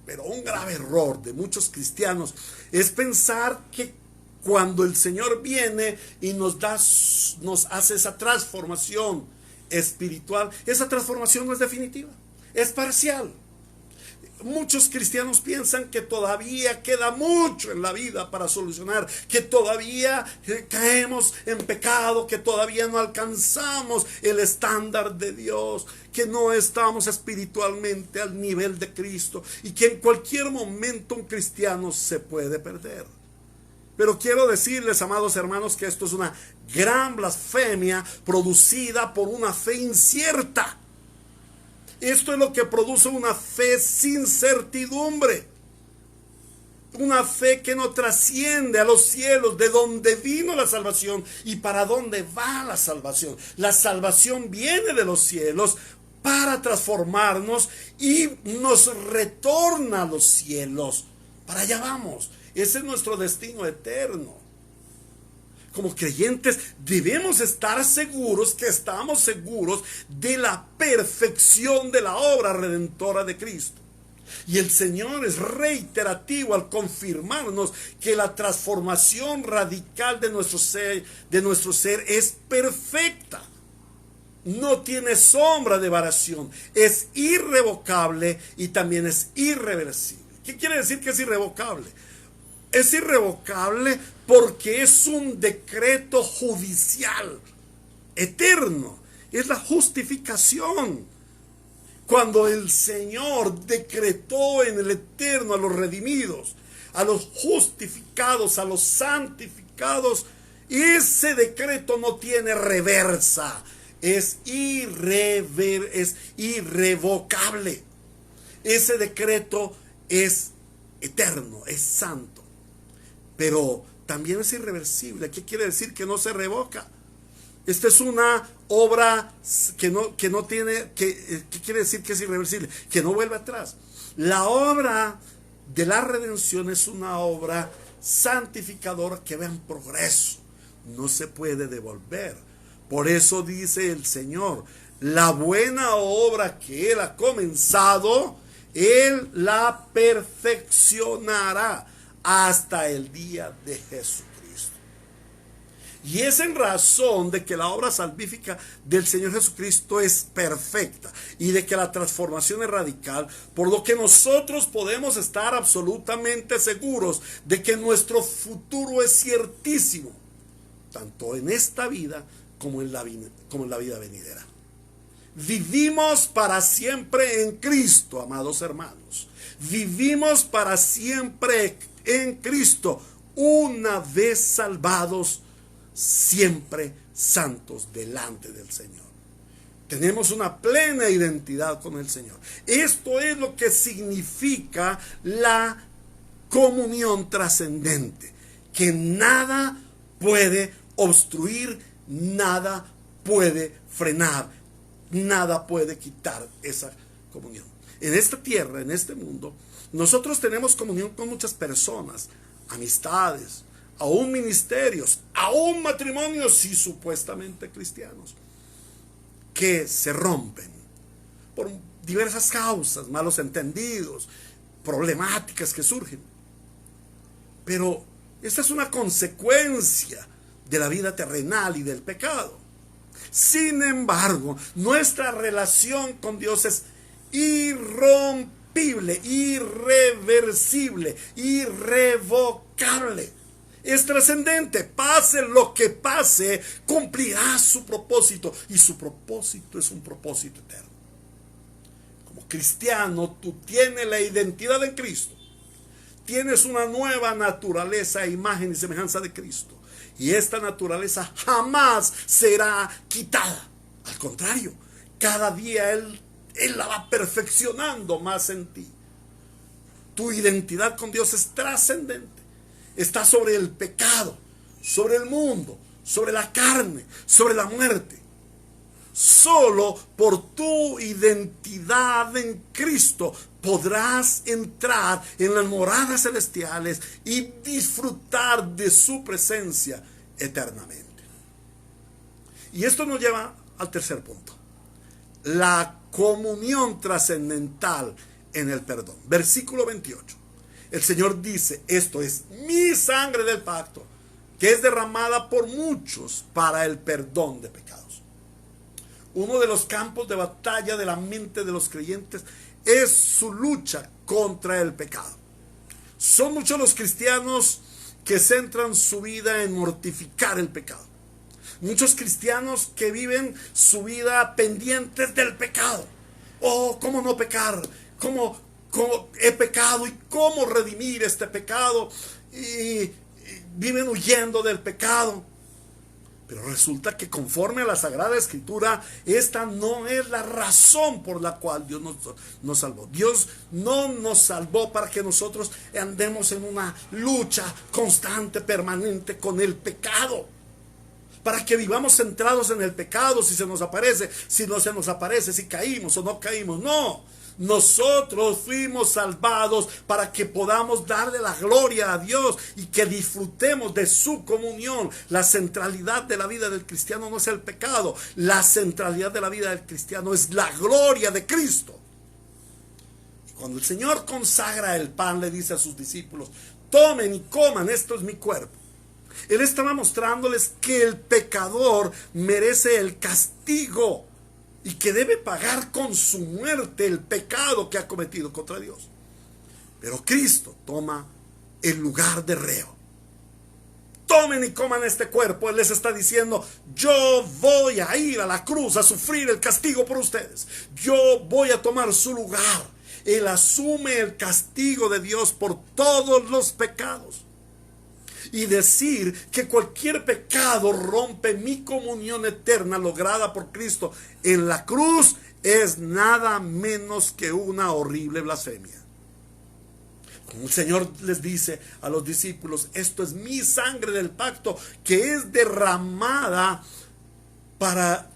Pero un grave error de muchos cristianos es pensar que cuando el Señor viene y nos hace esa transformación espiritual, esa transformación no es definitiva, es parcial. Muchos cristianos piensan que todavía queda mucho en la vida para solucionar, que todavía caemos en pecado, que todavía no alcanzamos el estándar de Dios, que no estamos espiritualmente al nivel de Cristo y que en cualquier momento un cristiano se puede perder. Pero quiero decirles, amados hermanos, que esto es una gran blasfemia producida por una fe incierta. Esto es lo que produce una fe sin certidumbre. Una fe que no trasciende a los cielos, de donde vino la salvación y para dónde va la salvación. La salvación viene de los cielos para transformarnos y nos retorna a los cielos. Para allá vamos. Ese es nuestro destino eterno. como creyentes debemos estar seguros que estamos seguros de la perfección de la obra redentora de Cristo. Y el Señor es reiterativo al confirmarnos que la transformación radical de nuestro ser es perfecta. No tiene sombra de variación, es irrevocable y también es irreversible. ¿Qué quiere decir que es irrevocable? Es irrevocable porque es un decreto judicial eterno, es la justificación. Cuando el Señor decretó en el eterno a los redimidos, a los justificados, a los santificados, ese decreto no tiene reversa. Es irrevocable. Ese decreto es eterno, es santo. Pero también es irreversible. ¿Qué quiere decir? Que no se revoca. Esta es una obra que no tiene, ¿qué quiere decir que es irreversible? Que no vuelve atrás. La obra de la redención es una obra santificadora que va en progreso. No se puede devolver. Por eso dice el Señor, la buena obra que Él ha comenzado, Él la perfeccionará hasta el día de Jesucristo. Y es en razón de que la obra salvífica del Señor Jesucristo es perfecta y de que la transformación es radical, por lo que nosotros podemos estar absolutamente seguros de que nuestro futuro es ciertísimo, tanto en esta vida como en la vida venidera. Vivimos para siempre en Cristo, amados hermanos. Vivimos para siempre en Cristo, una vez salvados, siempre santos delante del Señor. Tenemos una plena identidad con el Señor. Esto es lo que significa la comunión trascendente, que nada puede obstruir, nada puede frenar, nada puede quitar esa comunión. En esta tierra, en este mundo, nosotros tenemos comunión con muchas personas, amistades, aún ministerios, aún matrimonios y supuestamente cristianos, que se rompen por diversas causas, malos entendidos, problemáticas que surgen. Pero esta es una consecuencia de la vida terrenal y del pecado. Sin embargo, nuestra relación con Dios es irrompible, irreversible, irrevocable. Es trascendente. Pase lo que pase, cumplirá su propósito. Y su propósito es un propósito eterno. Como cristiano, tú tienes la identidad en Cristo. Tienes una nueva naturaleza, imagen y semejanza de Cristo. Y esta naturaleza jamás será quitada. Al contrario, cada día Él la va perfeccionando más en ti. Tu identidad con Dios es trascendente. Está sobre el pecado, sobre el mundo, sobre la carne, sobre la muerte. Solo por tu identidad en Cristo podrás entrar en las moradas celestiales y disfrutar de su presencia eternamente. Y esto nos lleva al tercer punto: la comunión trascendental en el perdón. Versículo 28. El Señor dice: esto es mi sangre del pacto, que es derramada por muchos para el perdón de pecados. Uno de los campos de batalla de la mente de los creyentes es su lucha contra el pecado. Son muchos los cristianos que centran su vida en mortificar el pecado. Muchos cristianos que viven su vida pendientes del pecado. Oh, ¿cómo no pecar? ¿Cómo he pecado y cómo redimir este pecado? Y viven huyendo del pecado. Pero resulta que conforme a la Sagrada Escritura, esta no es la razón por la cual Dios nos salvó. Dios no nos salvó para que nosotros andemos en una lucha constante, permanente con el pecado. Para que vivamos centrados en el pecado, si se nos aparece, si no se nos aparece, si caímos o no caímos. No, Nosotros fuimos salvados para que podamos darle la gloria a Dios y que disfrutemos de su comunión. La centralidad de la vida del cristiano no es el pecado. La centralidad de la vida del cristiano es la gloria de Cristo. Y cuando el Señor consagra el pan, le dice a sus discípulos: tomen y coman, esto es mi cuerpo. Él estaba mostrándoles que el pecador merece el castigo y que debe pagar con su muerte el pecado que ha cometido contra Dios. Pero Cristo toma el lugar de reo. Tomen y coman este cuerpo. Él les está diciendo: yo voy a ir a la cruz a sufrir el castigo por ustedes. Yo voy a tomar su lugar. Él asume el castigo de Dios por todos los pecados. Y decir que cualquier pecado rompe mi comunión eterna lograda por Cristo en la cruz es nada menos que una horrible blasfemia. Como el Señor les dice a los discípulos: esto es mi sangre del pacto que es derramada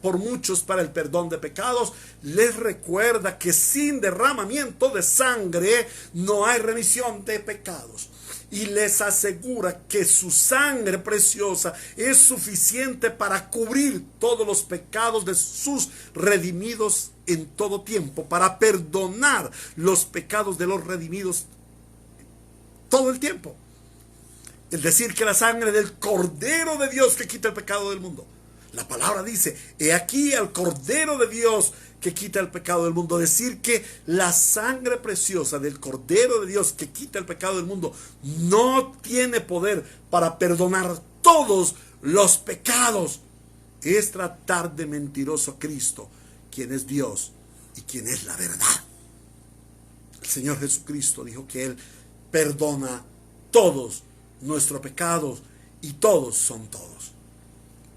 por muchos para el perdón de pecados. Les recuerda que sin derramamiento de sangre no hay remisión de pecados. Y les asegura que su sangre preciosa es suficiente para cubrir todos los pecados de sus redimidos en todo tiempo, para perdonar los pecados de los redimidos todo el tiempo. Es decir, que la sangre del Cordero de Dios que quita el pecado del mundo. La palabra dice: he aquí al Cordero de Dios que quita el pecado del mundo. Decir que la sangre preciosa del Cordero de Dios que quita el pecado del mundo no tiene poder para perdonar todos los pecados es tratar de mentiroso a Cristo, quien es Dios y quien es la verdad. El Señor Jesucristo dijo que Él perdona todos nuestros pecados y todos son todos.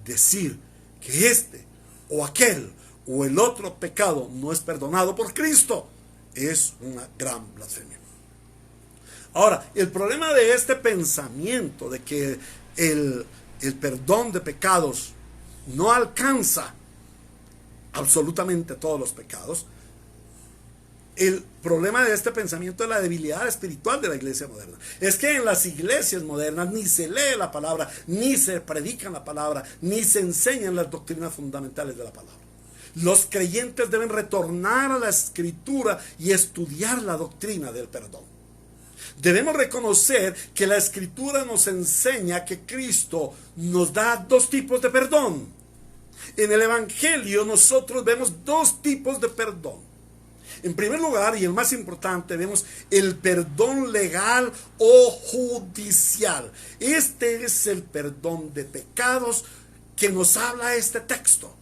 Decir que este o aquel o el otro pecado no es perdonado por Cristo es una gran blasfemia. Ahora, el problema de este pensamiento de que el perdón de pecados no alcanza absolutamente todos los pecados, el problema de este pensamiento es la debilidad espiritual de la iglesia moderna. Es que en las iglesias modernas ni se lee la palabra, ni se predica la palabra, ni se enseñan las doctrinas fundamentales de la palabra. Los creyentes deben retornar a la escritura y estudiar la doctrina del perdón. Debemos reconocer que la escritura nos enseña que Cristo nos da dos tipos de perdón. En el evangelio nosotros vemos dos tipos de perdón. En primer lugar, y el más importante, vemos el perdón legal o judicial. Este es el perdón de pecados que nos habla este texto,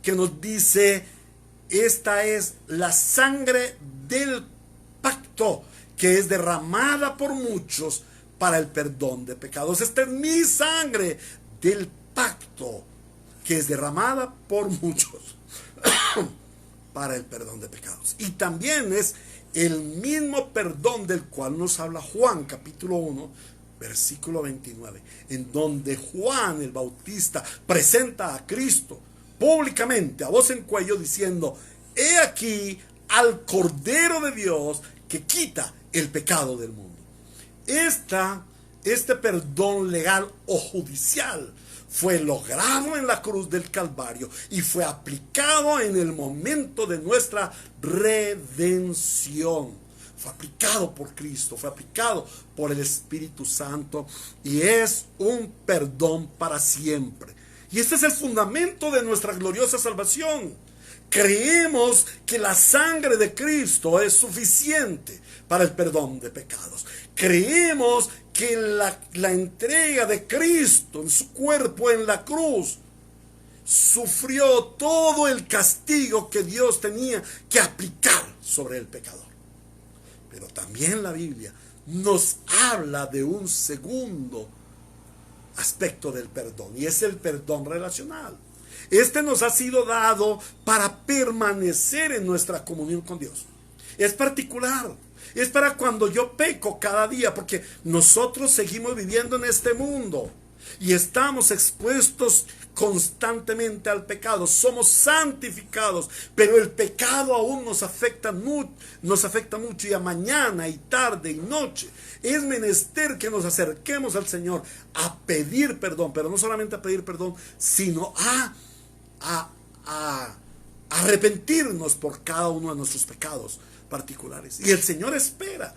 que nos dice: esta es la sangre del pacto que es derramada por muchos para el perdón de pecados. Esta es mi sangre del pacto que es derramada por muchos para el perdón de pecados. Y también es el mismo perdón del cual nos habla Juan capítulo 1 versículo 29, en donde Juan el Bautista presenta a Cristo públicamente a voz en cuello diciendo: he aquí al Cordero de Dios que quita el pecado del mundo. Este perdón legal o judicial fue logrado en la cruz del Calvario y fue aplicado en el momento de nuestra redención. Fue aplicado por Cristo, fue aplicado por el Espíritu Santo y es un perdón para siempre. Y este es el fundamento de nuestra gloriosa salvación. Creemos que la sangre de Cristo es suficiente para el perdón de pecados. Creemos que la entrega de Cristo en su cuerpo en la cruz sufrió todo el castigo que Dios tenía que aplicar sobre el pecador. Pero también la Biblia nos habla de un segundo aspecto del perdón, y es el perdón relacional. Este nos ha sido dado para permanecer en nuestra comunión con Dios. Es particular. Es para cuando yo peco cada día, porque nosotros seguimos viviendo en este mundo y estamos expuestos constantemente al pecado, somos santificados, pero el pecado aún nos afecta mucho, y a mañana y tarde y noche es menester que nos acerquemos al Señor a pedir perdón, pero no solamente a pedir perdón, sino a arrepentirnos por cada uno de nuestros pecados particulares. Y el Señor espera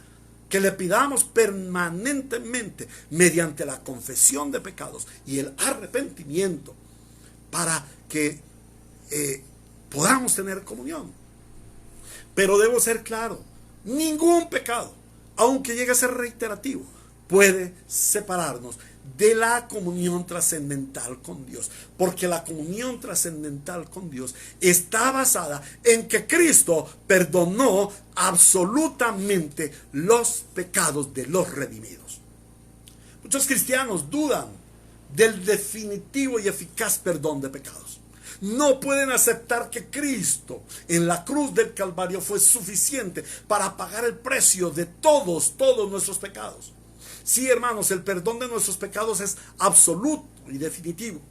que le pidamos permanentemente, mediante la confesión de pecados y el arrepentimiento, para que podamos tener comunión. Pero debo ser claro, ningún pecado, aunque llegue a ser reiterativo, puede separarnos de la comunión trascendental con Dios, porque la comunión trascendental con Dios está basada en que Cristo perdonó absolutamente los pecados de los redimidos. Muchos cristianos dudan del definitivo y eficaz perdón de pecados. No pueden aceptar que Cristo en la cruz del Calvario fue suficiente para pagar el precio de todos nuestros pecados. Sí, hermanos, el perdón de nuestros pecados es absoluto y definitivo.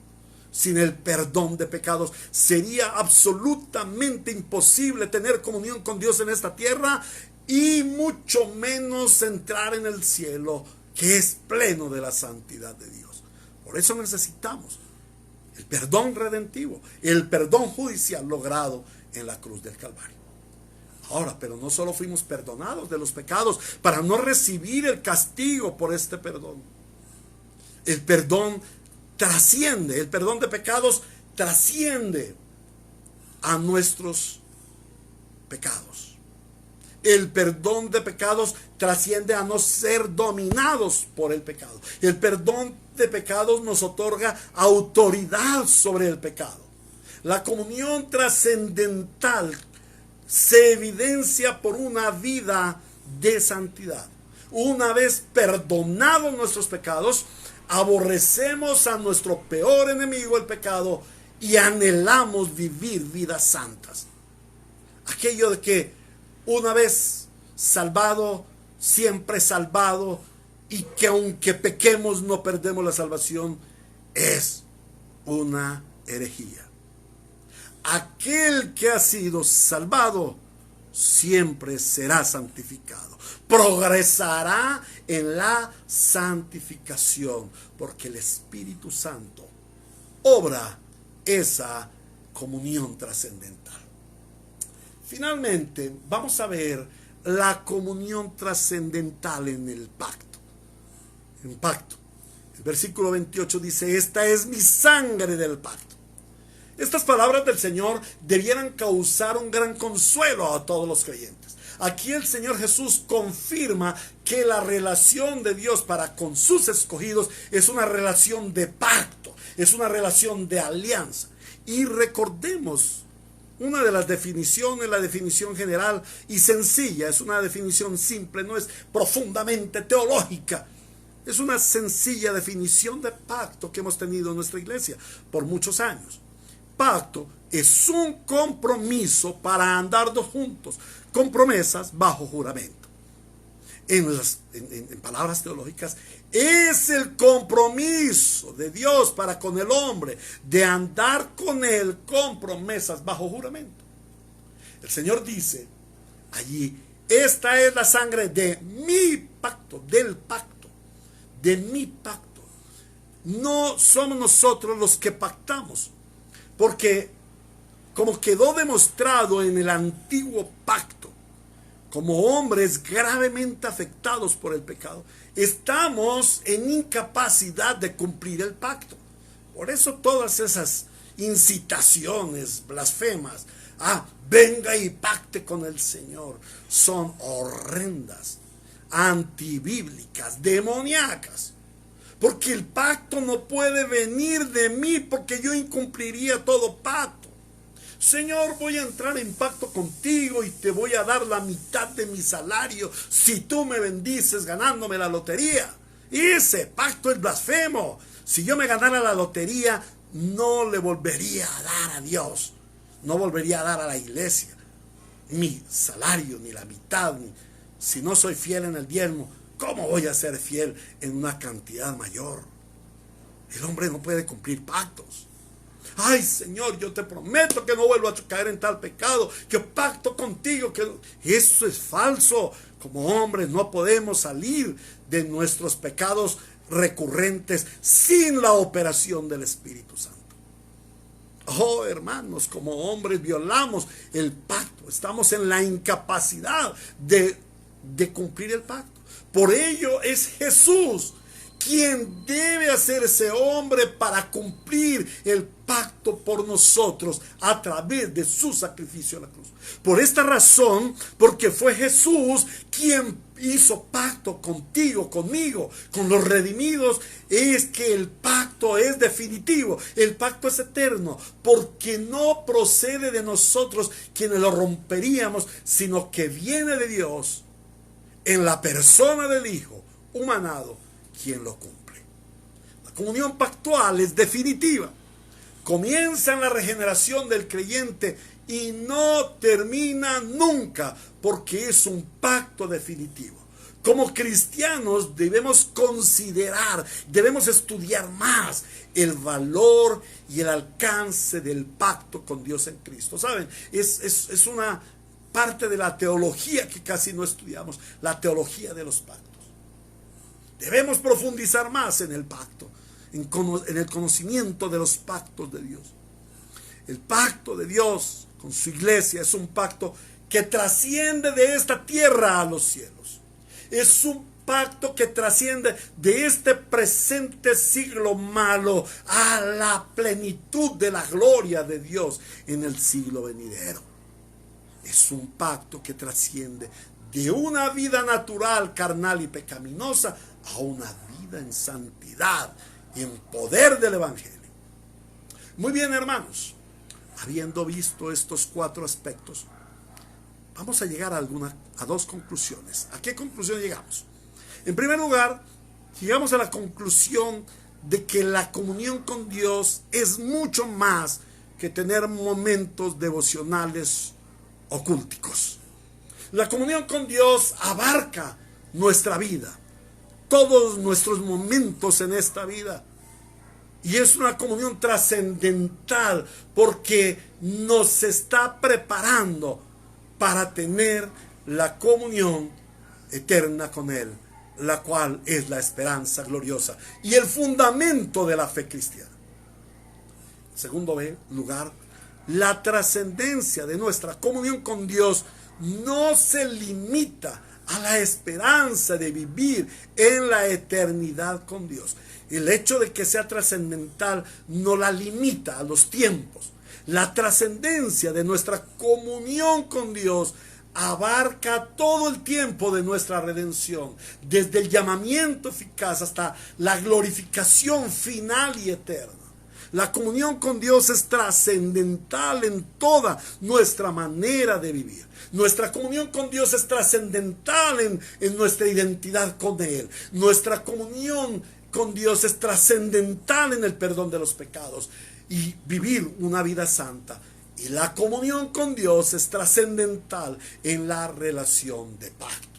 Sin el perdón de pecados sería absolutamente imposible tener comunión con Dios en esta tierra, y mucho menos entrar en el cielo, que es pleno de la santidad de Dios. Por eso necesitamos el perdón redentivo, el perdón judicial logrado en la cruz del Calvario. Ahora, pero no solo fuimos perdonados de los pecados para no recibir el castigo por este perdón. El perdón trasciende, el perdón de pecados trasciende a nuestros pecados. El perdón de pecados trasciende a no ser dominados por el pecado. El perdón de pecados nos otorga autoridad sobre el pecado. La comunión trascendental se evidencia por una vida de santidad. Una vez perdonados nuestros pecados, aborrecemos a nuestro peor enemigo, el pecado, y anhelamos vivir vidas santas. Aquello de que una vez salvado, siempre salvado, y que aunque pequemos no perdemos la salvación, es una herejía. Aquel que ha sido salvado siempre será santificado, progresará en la santificación, porque el Espíritu Santo obra esa comunión trascendental. Finalmente, vamos a ver la comunión trascendental en el pacto. En pacto. El versículo 28 dice: esta es mi sangre del pacto. Estas palabras del Señor debieran causar un gran consuelo a todos los creyentes. Aquí el Señor Jesús confirma que la relación de Dios para con sus escogidos es una relación de pacto, es una relación de alianza. Y recordemos una de las definiciones, la definición general y sencilla, es una definición simple, no es profundamente teológica. Es una sencilla definición de pacto que hemos tenido en nuestra iglesia por muchos años. Pacto es un compromiso para andar juntos, con promesas bajo juramento. En palabras teológicas, es el compromiso de Dios para con el hombre de andar con él con promesas bajo juramento. El Señor dice allí: esta es la sangre de mi pacto, del pacto, de mi pacto. No somos nosotros los que pactamos, porque como quedó demostrado en el antiguo pacto, como hombres gravemente afectados por el pecado, estamos en incapacidad de cumplir el pacto. Por eso todas esas incitaciones blasfemas, venga y pacte con el Señor, son horrendas, antibíblicas, demoníacas. Porque el pacto no puede venir de mí, porque yo incumpliría todo pacto. Señor, voy a entrar en pacto contigo y te voy a dar la mitad de mi salario si tú me bendices ganándome la lotería. Ese pacto es blasfemo. Si yo me ganara la lotería, no le volvería a dar a Dios, no volvería a dar a la iglesia mi salario, ni la mitad. Si no soy fiel en el diezmo, ¿cómo voy a ser fiel en una cantidad mayor? El hombre no puede cumplir pactos. Ay, Señor, yo te prometo que no vuelvo a caer en tal pecado, que pacto contigo. Eso es falso. Como hombres no podemos salir de nuestros pecados recurrentes sin la operación del Espíritu Santo. Oh, hermanos, como hombres violamos el pacto. Estamos en la incapacidad de cumplir el pacto. Por ello es Jesús quien debe hacerse hombre para cumplir el pacto por nosotros a través de su sacrificio en la cruz. Por esta razón, porque fue Jesús quien hizo pacto contigo, conmigo, con los redimidos, es que el pacto es definitivo, el pacto es eterno, porque no procede de nosotros quienes lo romperíamos, sino que viene de Dios en la persona del Hijo humanado, quien lo cumple. La comunión pactual es definitiva. Comienza en la regeneración del creyente y no termina nunca, porque es un pacto definitivo. Como cristianos debemos considerar, debemos estudiar más el valor y el alcance del pacto con Dios en Cristo. ¿Saben? Es una parte de la teología que casi no estudiamos, la teología de los pactos. Debemos profundizar más en el pacto, en el conocimiento de los pactos de Dios. El pacto de Dios con su iglesia es un pacto que trasciende de esta tierra a los cielos. Es un pacto que trasciende de este presente siglo malo a la plenitud de la gloria de Dios en el siglo venidero. Es un pacto que trasciende de una vida natural, carnal y pecaminosa a una vida en santidad y en poder del Evangelio. Muy bien, hermanos, habiendo visto estos 4 aspectos, vamos a llegar a 2 conclusiones. ¿A qué conclusión llegamos? En primer lugar, llegamos a la conclusión de que la comunión con Dios es mucho más que tener momentos devocionales ocúlticos. La comunión con Dios abarca nuestra vida, todos nuestros momentos en esta vida. Y es una comunión trascendental porque nos está preparando para tener la comunión eterna con Él, la cual es la esperanza gloriosa y el fundamento de la fe cristiana. En segundo lugar, la trascendencia de nuestra comunión con Dios no se limita a la esperanza de vivir en la eternidad con Dios. El hecho de que sea trascendental no la limita a los tiempos. La trascendencia de nuestra comunión con Dios abarca todo el tiempo de nuestra redención, desde el llamamiento eficaz hasta la glorificación final y eterna. La comunión con Dios es trascendental en toda nuestra manera de vivir. Nuestra comunión con Dios es trascendental en nuestra identidad con Él. Nuestra comunión con Dios es trascendental en el perdón de los pecados y vivir una vida santa. Y la comunión con Dios es trascendental en la relación de pacto.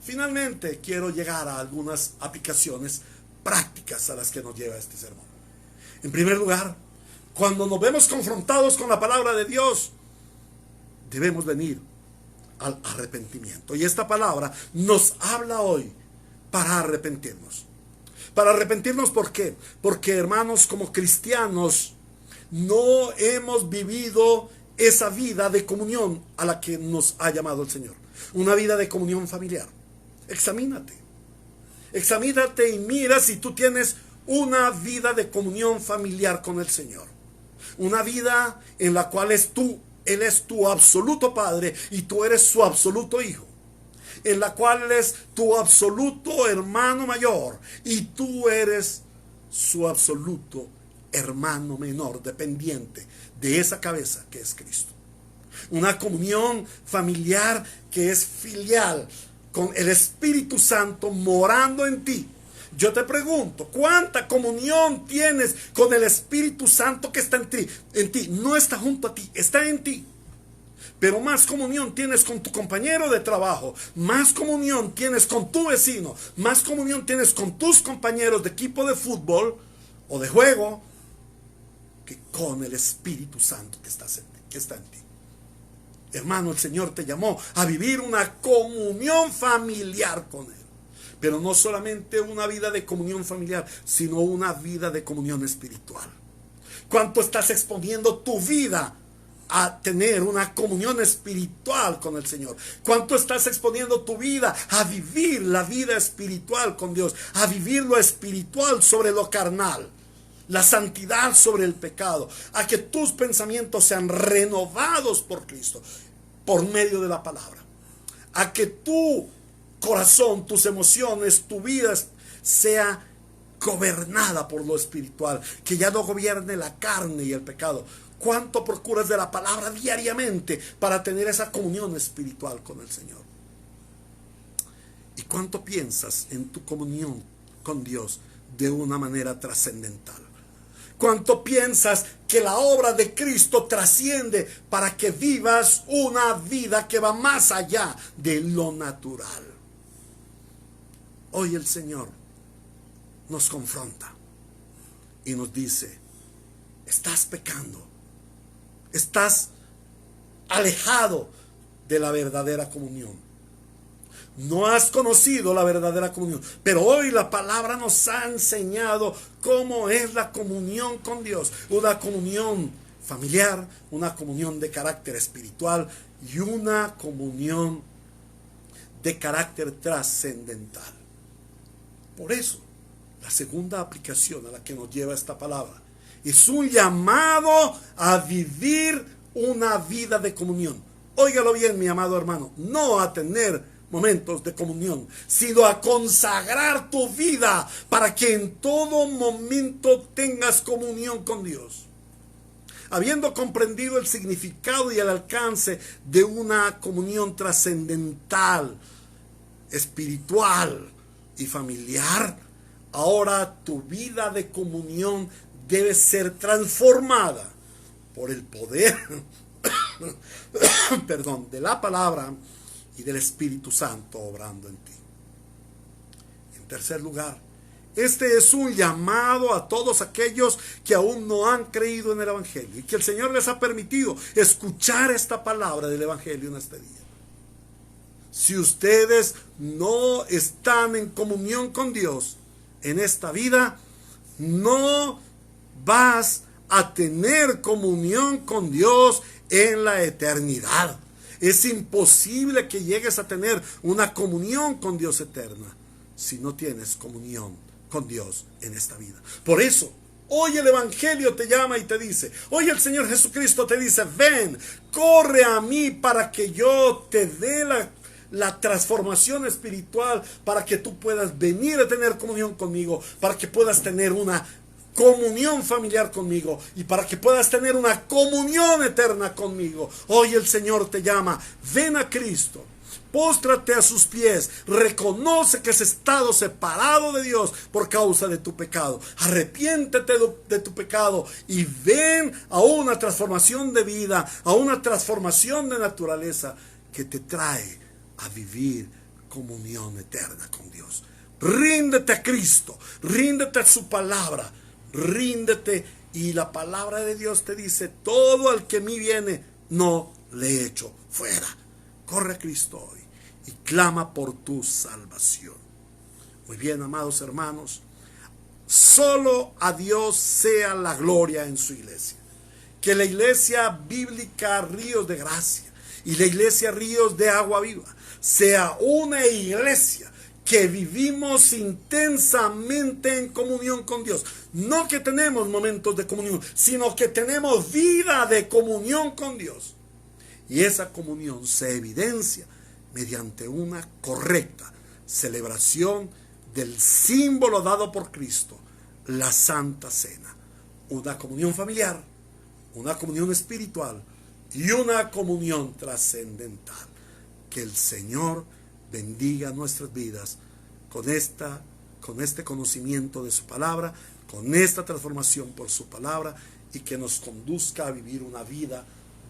Finalmente, quiero llegar a algunas aplicaciones prácticas a las que nos lleva este sermón. En primer lugar, cuando nos vemos confrontados con la palabra de Dios, debemos venir al arrepentimiento. Y esta palabra nos habla hoy para arrepentirnos. Para arrepentirnos, ¿por qué? Porque, hermanos, como cristianos, no hemos vivido esa vida de comunión a la que nos ha llamado el Señor. Una vida de comunión familiar. Examínate. Examínate y mira si tú tienes una vida de comunión familiar con el Señor. Una vida en la cual Él es tu absoluto Padre y tú eres su absoluto Hijo. En la cual Él es tu absoluto hermano mayor y tú eres su absoluto hermano menor, dependiente de esa cabeza que es Cristo. Una comunión familiar que es filial, con el Espíritu Santo morando en ti. Yo te pregunto, ¿cuánta comunión tienes con el Espíritu Santo que está en ti? No está junto a ti, está en ti. Pero más comunión tienes con tu compañero de trabajo, más comunión tienes con tu vecino, más comunión tienes con tus compañeros de equipo de fútbol o de juego, con el Espíritu Santo que está en ti. Hermano, el Señor te llamó a vivir una comunión familiar con Él. Pero no solamente una vida de comunión familiar, sino una vida de comunión espiritual. ¿Cuánto estás exponiendo tu vida a tener una comunión espiritual con el Señor? ¿Cuánto estás exponiendo tu vida a vivir la vida espiritual con Dios? A vivir lo espiritual sobre lo carnal, la santidad sobre el pecado, a que tus pensamientos sean renovados por Cristo, por medio de la palabra, a que tu corazón, tus emociones, tu vida sea gobernada por lo espiritual, que ya no gobierne la carne y el pecado. ¿Cuánto procuras de la palabra diariamente para tener esa comunión espiritual con el Señor? ¿Y cuánto piensas en tu comunión con Dios de una manera trascendental? ¿Cuánto piensas que la obra de Cristo trasciende para que vivas una vida que va más allá de lo natural? Hoy el Señor nos confronta y nos dice: estás pecando, estás alejado de la verdadera comunión. No has conocido la verdadera comunión, pero hoy la palabra nos ha enseñado cómo es la comunión con Dios. Una comunión familiar, una comunión de carácter espiritual y una comunión de carácter trascendental. Por eso, la segunda aplicación a la que nos lleva esta palabra es un llamado a vivir una vida de comunión. Óigalo bien, mi amado hermano, no a tener momentos de comunión, sino a consagrar tu vida para que en todo momento tengas comunión con Dios. Habiendo comprendido el significado y el alcance de una comunión trascendental, espiritual y familiar, ahora tu vida de comunión debe ser transformada por el poder de la palabra y del Espíritu Santo obrando en ti. En tercer lugar, este es un llamado a todos aquellos que aún no han creído en el Evangelio y que el Señor les ha permitido escuchar esta palabra del Evangelio en este día. Si ustedes no están en comunión con Dios en esta vida, no vas a tener comunión con Dios en la eternidad. Es imposible que llegues a tener una comunión con Dios eterna si no tienes comunión con Dios en esta vida. Por eso, hoy el Evangelio te llama y te dice, hoy el Señor Jesucristo te dice: ven, corre a mí para que yo te dé la transformación espiritual, para que tú puedas venir a tener comunión conmigo, para que puedas tener una comunión familiar conmigo y para que puedas tener una comunión eterna conmigo. Hoy el Señor te llama: ven a Cristo, póstrate a sus pies, reconoce que has estado separado de Dios por causa de tu pecado, arrepiéntete de tu pecado y ven a una transformación de vida, a una transformación de naturaleza que te trae a vivir comunión eterna con Dios. Ríndete a Cristo, ríndete a su palabra, ríndete, y la palabra de Dios te dice: todo al que a mí viene no le echo fuera. Corre a Cristo hoy y clama por tu salvación. Muy bien, amados hermanos, solo a Dios sea la gloria en su iglesia. Que la iglesia bíblica Ríos de Gracia y la iglesia Ríos de Agua Viva sea una iglesia que vivimos intensamente en comunión con Dios. No que tenemos momentos de comunión, sino que tenemos vida de comunión con Dios. Y esa comunión se evidencia mediante una correcta celebración del símbolo dado por Cristo, la Santa Cena. Una comunión familiar, una comunión espiritual y una comunión trascendental. Que el Señor bendiga nuestras vidas con este conocimiento de su palabra, con esta transformación por su palabra, y que nos conduzca a vivir una vida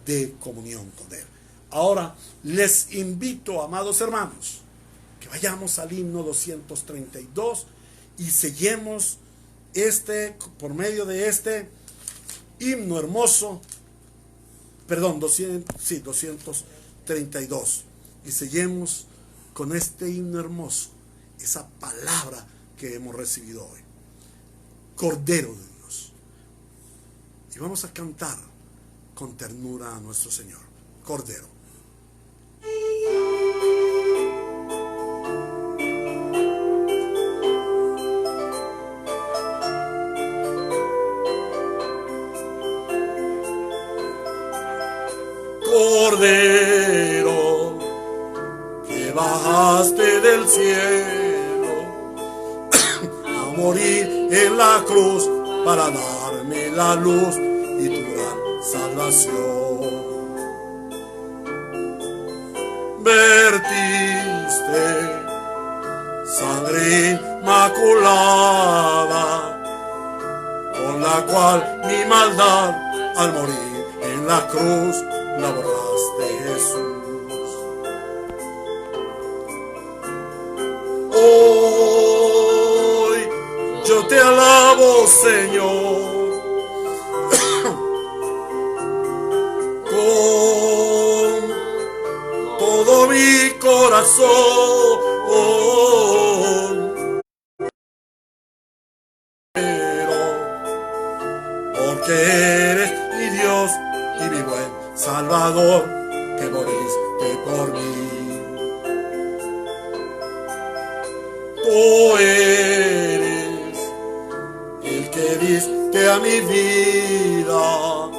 de comunión con Él. Ahora les invito, amados hermanos, que vayamos al himno 232 y sellemos por medio de este himno hermoso, perdón, 232. Y seguimos con este himno hermoso, esa palabra que hemos recibido hoy. Cordero de Dios. Y vamos a cantar con ternura a nuestro Señor. Cordero. Cordero, que bajaste del cielo a morir en la cruz para darme la luz y tu gran salvación. Vertiste sangre inmaculada, con la cual mi maldad al morir en la cruz la borraste, Jesús. Hoy yo te alabo, Señor, con todo mi corazón, porque eres mi Dios y mi buen Salvador, que moriste por mí. Tú eres el que diste a mi vida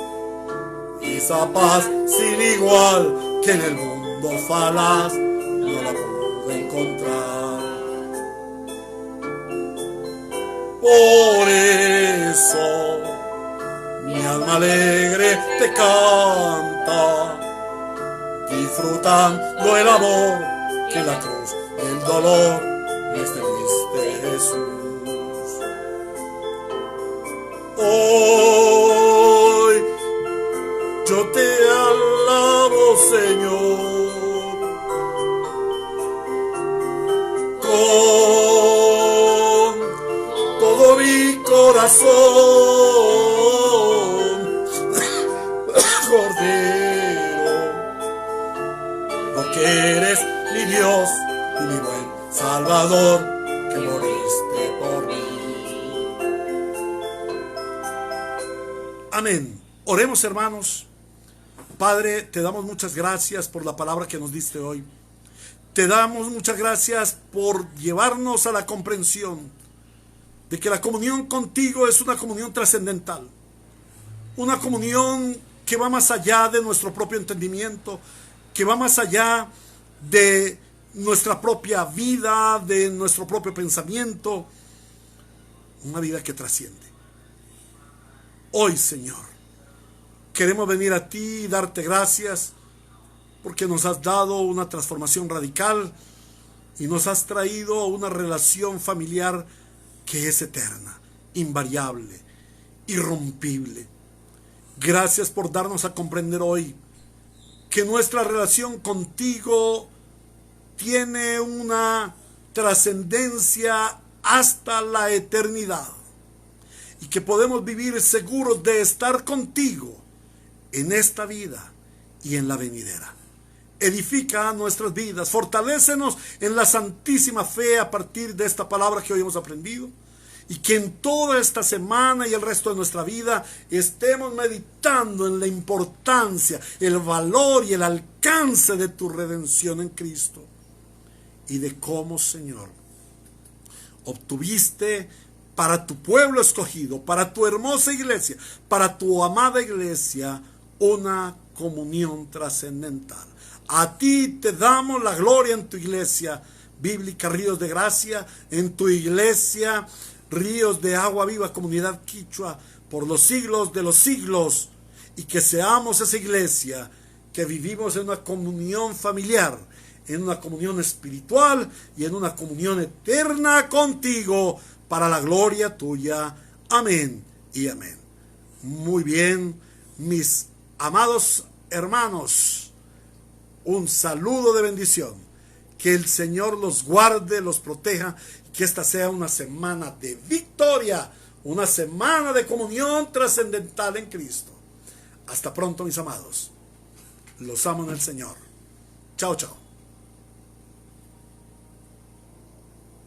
esa paz sin igual que en el mundo falaz no la pude encontrar. Por eso mi alma alegre te canta, disfrutando el amor que la cruz del dolor me extendiste, Jesús. Hoy yo te alabo, Señor, con todo mi corazón. Cordero, porque eres mi Dios y mi buen Salvador, que moriste por mí. Amén. Oremos, hermanos. Padre, te damos muchas gracias por la palabra que nos diste hoy. Te damos muchas gracias por llevarnos a la comprensión de que la comunión contigo es una comunión trascendental, una comunión que va más allá de nuestro propio entendimiento, que va más allá de nuestra propia vida, de nuestro propio pensamiento, una vida que trasciende. Hoy, Señor, queremos venir a ti y darte gracias porque nos has dado una transformación radical y nos has traído una relación familiar que es eterna, invariable, irrompible. Gracias por darnos a comprender hoy que nuestra relación contigo tiene una trascendencia hasta la eternidad y que podemos vivir seguros de estar contigo en esta vida y en la venidera. Edifica nuestras vidas, fortalécenos en la santísima fe a partir de esta palabra que hoy hemos aprendido, y que en toda esta semana y el resto de nuestra vida estemos meditando en la importancia, el valor y el alcance de tu redención en Cristo, y de cómo, Señor, obtuviste para tu pueblo escogido, para tu hermosa iglesia, para tu amada iglesia, una comunión trascendental. A ti te damos la gloria en tu iglesia bíblica Ríos de Gracia, en tu iglesia Ríos de Agua Viva, Comunidad Quichua, por los siglos de los siglos, y que seamos esa iglesia que vivimos en una comunión familiar, en una comunión espiritual y en una comunión eterna contigo, para la gloria tuya. Amén y amén. Muy bien, mis amados hermanos, un saludo de bendición. Que el Señor los guarde, los proteja, que esta sea una semana de victoria, una semana de comunión trascendental en Cristo. Hasta pronto, mis amados. Los amo en el Señor. Chao, chao.